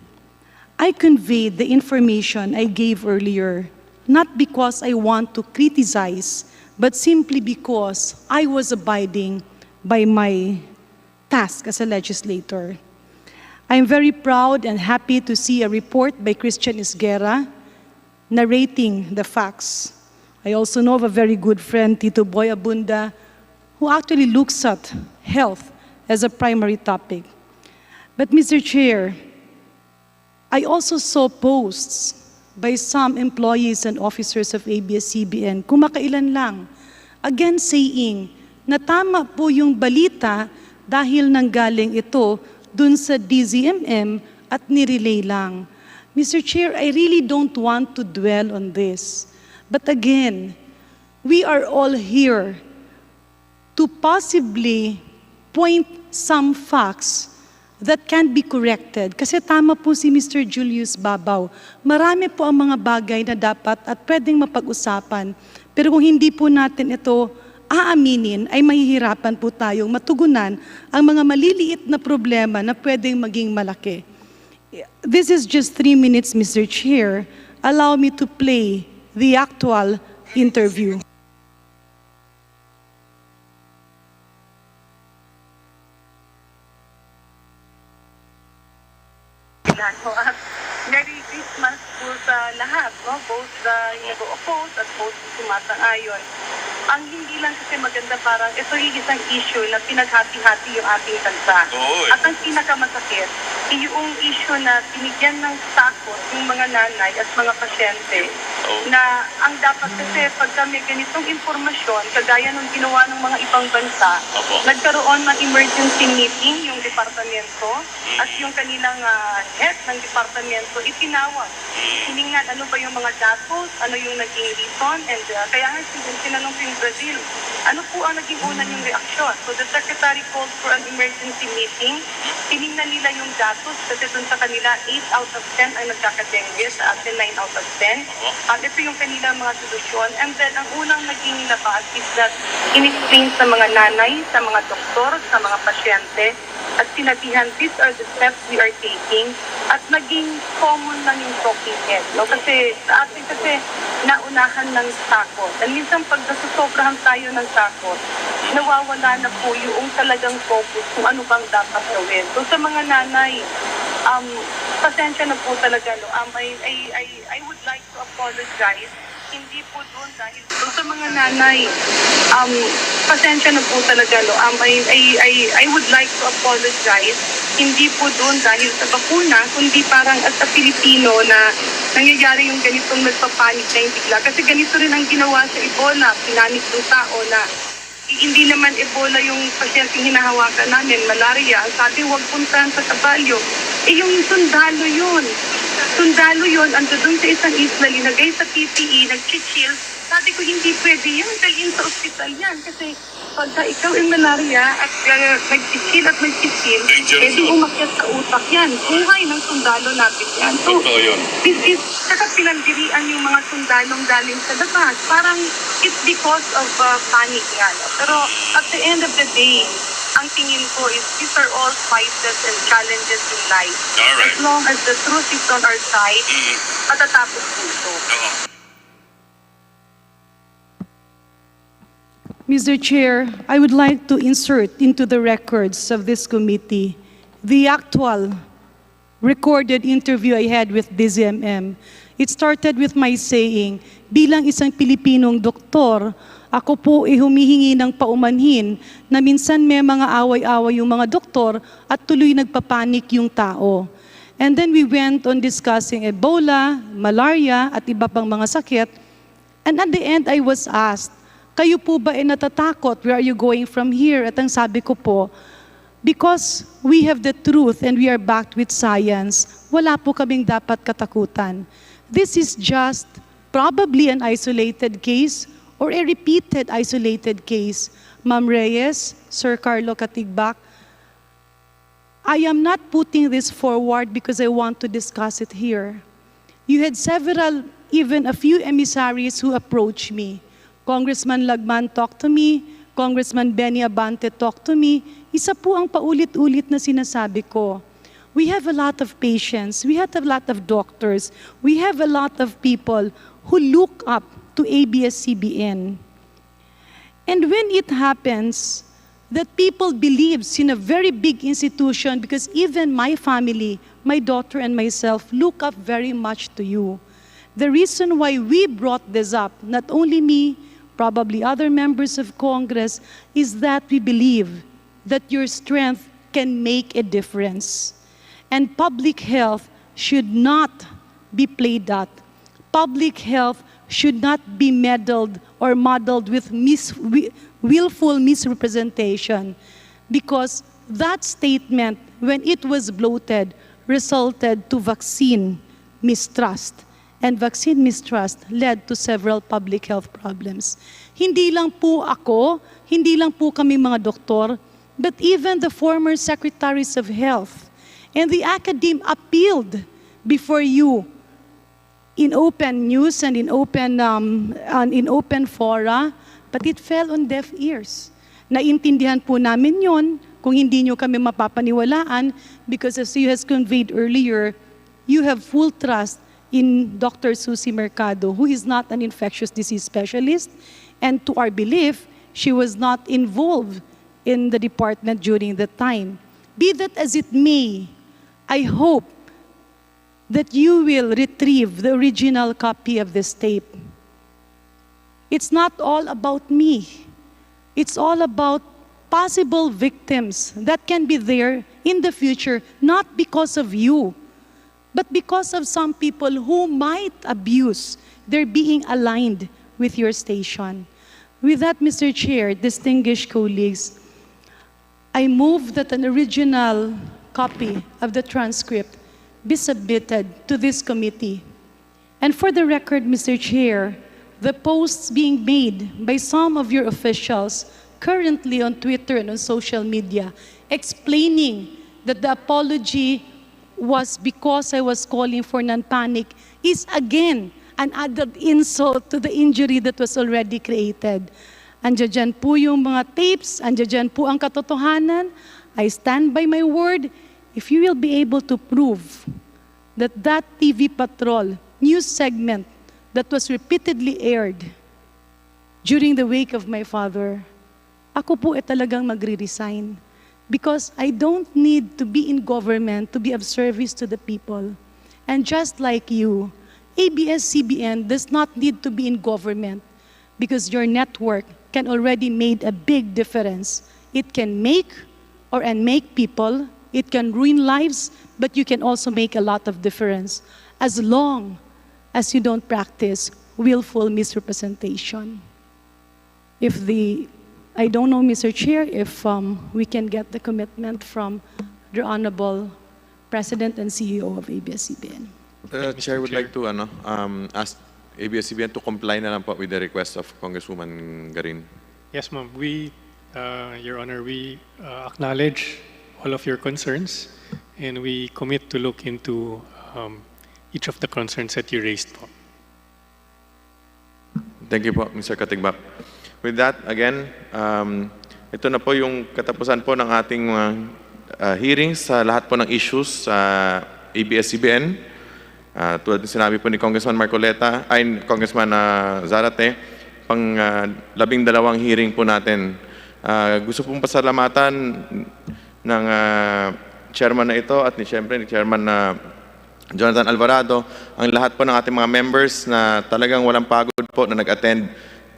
I conveyed the information I gave earlier, not because I want to criticize, but simply because I was abiding by my task as a legislator. I am very proud and happy to see a report by Christian Isguera narrating the facts. I also know of a very good friend, Tito Boy Abunda, who actually looks at health as a primary topic. But Mr. Chair, I also saw posts by some employees and officers of ABS-CBN, kumakailan lang, again saying na tama po yung balita dahil nanggaling ito dun sa DZMM at nirelay lang. Mr. Chair, I really don't want to dwell on this. But again, we are all here to possibly point some facts that can be corrected. Kasi tama po si Mr. Julius Babaw. Marami po ang mga bagay na dapat at pwedeng mapag-usapan. Pero kung hindi po natin ito aaminin, ay mahihirapan po tayong matugunan ang mga maliliit na problema na pwedeng maging malaki. This is just 3 minutes, Mr. Chair. Allow me to play the actual interview. Merry Christmas po sa lahat, no? Both the nag-oppose at both sumasang-ayon. Ang hindi lang kasi maganda, parang ito yung isang issue na pinaghati-hati yung ating bansa. At ang pinakamasakit, yung issue na binigyan ng takot yung mga nanay at mga pasyente na ang dapat kasi pag may ganitong informasyon, kagaya ng ginawa ng mga ibang bansa, nagkaroon ng emergency meeting yung departamento at yung kanilang head ng departamento itinawag. Hiningan ano ba yung mga datos, ano yung naging reason, and kaya nga sinanong ko yung Brazil, ano po ang naging una yung reaksyon. So the secretary called for an emergency meeting, tinignan nila yung datos kasi dun sa kanila 8 out of 10 ay nagkakadengue, sa atin 9 out of 10. Ito yung kanilang mga solusyon. And then ang unang naging labas is that in-explain sa mga nanay, sa mga doktor, sa mga pasyente, at sinabihan, these are the steps we are taking, at naging common lang yung talking head. No? Kasi sa atin kasi naunahan ng takot. At minsan pag nasusobrahan tayo ng takot, nawawala na po yung talagang focus kung ano bang dapat gawin. So sa mga nanay, pasensya na po talaga. No? I would like to apologize. Hindi po doon dahil sa mga nanay, pasensya na po talaga. No? I would like to apologize. Hindi po doon dahil sa bakuna, kundi parang as a Pilipino na nangyayari yung ganitong nagpapanik na yung bigla. Kasi ganito rin ang ginawa sa Ebola, pinanik ng tao na hindi naman Ebola yung pasyenteng hinahawakan namin, malaria. Ang sabi, huwag puntahan sa kabalyo. Yung sundalo yun. Sundalo yun, ando dun sa isang isla, linagay sa PPE, nag-chill. Sabi ko, hindi pwede yan, dalhin sa ospital yan. Kasi pagka ikaw yung malaria at nag-chill at nag-chill, pwede umakyat sa utak yan. Buhay ng sundalo natin yan. So, this is, saka pinandirian yung mga sundalong galing sa labas. Parang it's because of panic nga. Pero at the end of the day, ang tingin ko is these are all spices and challenges in life. As long as the truth is on our side, matatapos po ito. Mr. Chair, I would like to insert into the records of this committee the actual recorded interview I had with DZMM. It started with my saying, bilang isang Pilipinong doktor, ako po ay humihingi ng paumanhin na minsan may mga away-away yung mga doktor at tuloy nagpapanik yung tao. And then we went on discussing Ebola, malaria, at iba pang mga sakit. And at the end, I was asked, kayo po ba ay natatakot? Where are you going from here? At ang sabi ko po, because we have the truth and we are backed with science, wala po kaming dapat katakutan. This is just probably an isolated case or a repeated isolated case. Ma'am Reyes, Sir Carlo Katigbak, I am not putting this forward because I want to discuss it here. You had several, even a few emissaries who approached me. Congressman Lagman talked to me, Congressman Benny Abante talked to me. Isa po ang paulit-ulit na sinasabi ko. We have a lot of patients, we have a lot of doctors, we have a lot of people who look up to ABS CBN. And when it happens that people believes in a very big institution, because even my family, my daughter and myself look up very much to you. The reason why we brought this up, not only me, probably other members of Congress, is that we believe that your strength can make a difference. And public health should not be played at. Public health should not be meddled or muddled with willful misrepresentation, because that statement, when it was bloated, resulted to vaccine mistrust. And vaccine mistrust led to several public health problems. Hindi lang po ako, hindi lang po kami mga doktor, but even the former secretaries of health and the academe appealed before you in open news and in open fora, but it fell on deaf ears. Naintindihan po namin yon kung hindi nyo kami mapapaniwalaan, because as you has conveyed earlier, you have full trust in Dr. Susie Mercado, who is not an infectious disease specialist, and to our belief, she was not involved in the department during that time. Be that as it may, I hope that you will retrieve the original copy of this tape. It's not all about me. It's all about possible victims that can be there in the future, not because of you, but because of some people who might abuse their being aligned with your station. With that, Mr. Chair, distinguished colleagues, I move that an original copy of the transcript be submitted to this committee. And for the record, Mr. Chair, the posts being made by some of your officials currently on Twitter and on social media explaining that the apology was because I was calling for non-panic is again an added insult to the injury that was already created. Andiyan dyan po yung mga tapes, andiyan dyan po ang katotohanan. I stand by my word. If you will be able to prove that that TV Patrol news segment that was repeatedly aired during the wake of my father, ako po talagang magre-resign. Because I don't need to be in government to be of service to the people. And just like you, ABS CBN does not need to be in government because your network can already make a big difference. It can make people, it can ruin lives, but you can also make a lot of difference as long as you don't practice willful misrepresentation. I don't know, Mr. Chair, if we can get the commitment from the Honorable President and CEO of ABS-CBN. Chair would like to ask ABS-CBN to comply na lang po with the request of Congresswoman Garin. Yes, ma'am. Your Honor, we acknowledge all of your concerns, and we commit to look into each of the concerns that you raised po. Thank you po, Mr. Katigbak. With that, again, ito na po yung katapusan po ng ating hearings sa lahat po ng issues sa ABS-CBN. Tulad ng sinabi po ni Congressman Marcoleta, Congressman Zarate, pang 12 hearing po natin. Gusto pong pasalamatan ng chairman na ito at siyempre ni chairman na Jonathan Alvarado, ang lahat po ng ating mga members na talagang walang pagod po na nag-attend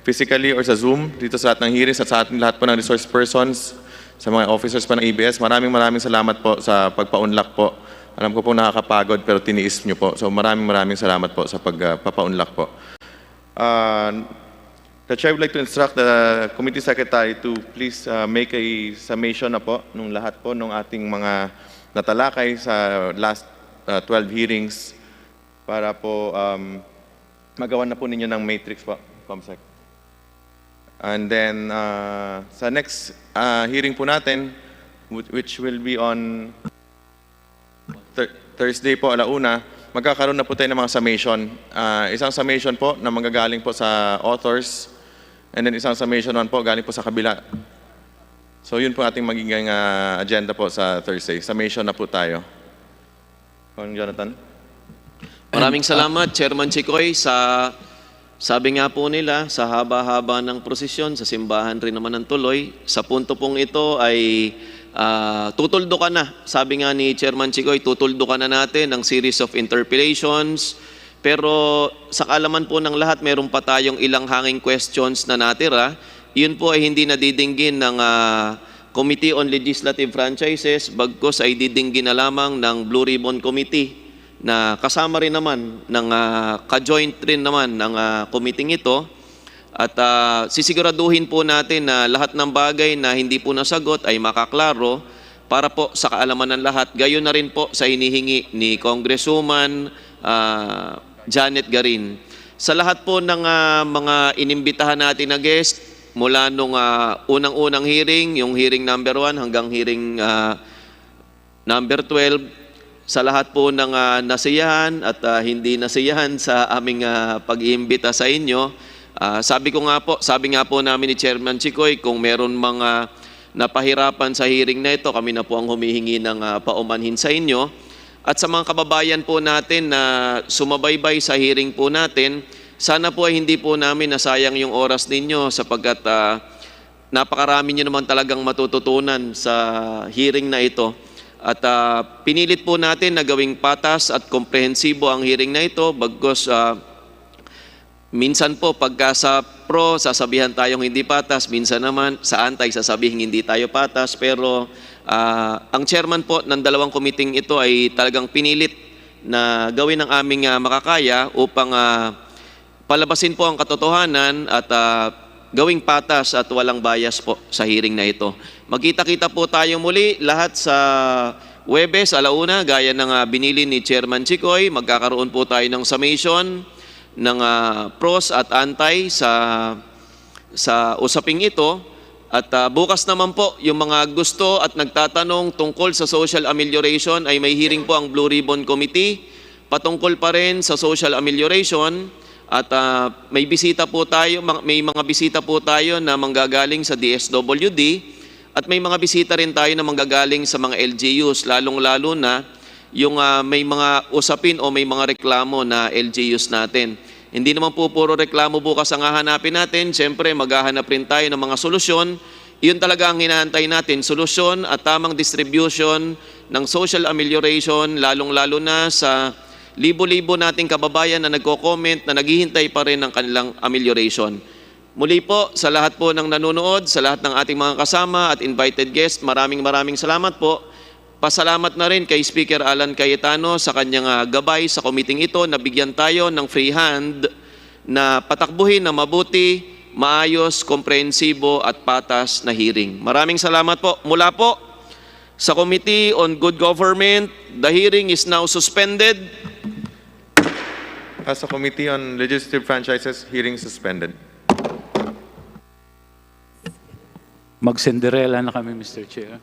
physically or sa Zoom dito sa lahat ng hearings at sa ating lahat po ng resource persons, sa mga officers pa ng ABS. Maraming salamat po sa pagpa-unlock po. Alam ko po nakakapagod pero tiniis nyo po. So maraming salamat po sa pagpapa-unlock po. The Chair would like to instruct the Committee Secretary to please make a summation na po nung lahat po ng ating mga natalakay sa last 12 hearings para po magawa na po ninyo ng matrix po, Comsec. And then sa next hearing po natin, which will be on Thursday po, 1:00, magkakaroon na po tayo ng mga summation. Isang summation po na manggagaling po sa authors, and then isang summation naman po galing po sa kabila. So yun po ating magiging agenda po sa Thursday. Summation na po tayo. Jonathan? Maraming salamat, Chairman Chikoy, sa sabi nga po nila, sa haba-haba ng prosesyon, sa simbahan rin naman ng tuloy. Sa punto pong ito ay tutuldo ka na. Sabi nga ni Chairman Chikoy, tutuldo ka na natin ng series of interpellations. Pero sa kaalaman po ng lahat, meron pa tayong ilang hanging questions na natira. Yun po ay hindi nadidinggin ng Committee on Legislative Franchises, bagkus ay didinggin na lamang ng Blue Ribbon Committee na kasama rin naman, ng ka-joint rin naman ng committee ito. At sisiguraduhin po natin na lahat ng bagay na hindi po nasagot ay makaklaro para po sa kaalaman ng lahat. Gayon na rin po sa hinihingi ni Congresswoman Janet Garin. Sa lahat po ng mga inimbitahan natin na guest, mula nung unang-unang hearing, yung hearing number 1 hanggang hearing number 12, sa lahat po ng nasiyahan at hindi nasiyahan sa aming pag-iimbita sa inyo, sabi nga po namin ni Chairman Chikoy, kung meron mga napahirapan sa hearing na ito, kami na po ang humihingi ng paumanhin sa inyo. At sa mga kababayan po natin na sumabaybay sa hearing po natin, sana po ay hindi po namin nasayang yung oras ninyo sapagkat napakarami nyo naman talagang matututunan sa hearing na ito. At pinilit po natin na gawing patas at komprehensibo ang hearing na ito, bagkus minsan po pagka sa pro, sasabihan tayong hindi patas, minsan naman sa anti, sasabihin hindi tayo patas, pero ang chairman po ng dalawang committee ito ay talagang pinilit na gawin ang aming makakaya upang palabasin po ang katotohanan at gawing patas at walang bias po sa hearing na ito. Magkita-kita po tayo muli lahat sa Huwebes, 1:00, gaya ng binili ni Chairman Chikoy. Magkakaroon po tayo ng summation ng pros at anti sa usaping ito. At bukas naman po, yung mga gusto at nagtatanong tungkol sa social amelioration ay may hearing po ang Blue Ribbon Committee patungkol pa rin sa social amelioration. At may mga bisita po tayo na manggagaling sa DSWD at may mga bisita rin tayo na manggagaling sa mga LGUs, lalong-lalo na yung may mga usapin o may mga reklamo na LGUs natin. Hindi naman po puro reklamo bukas ang hahanapin natin. Siyempre, maghahanap rin tayo ng mga solusyon. Iyon talaga ang hinahantay natin, solusyon at tamang distribution ng social amelioration, lalong-lalo na sa libo-libo nating kababayan na nagko-comment na naghihintay pa rin ng kanilang amelioration. Muli po, sa lahat po ng nanonood, sa lahat ng ating mga kasama at invited guest, maraming salamat po. Pasalamat na rin kay Speaker Alan Cayetano sa kanyang gabay sa committee ito na bigyan tayo ng free hand na patakbuhin na mabuti, maayos, komprehensibo at patas na hearing. Maraming salamat po. Mula po sa Committee on Good Government, the hearing is now suspended. As a Committee on Legislative Franchises, hearing suspended. Mag-Cinderella na kami, Mr. Chair.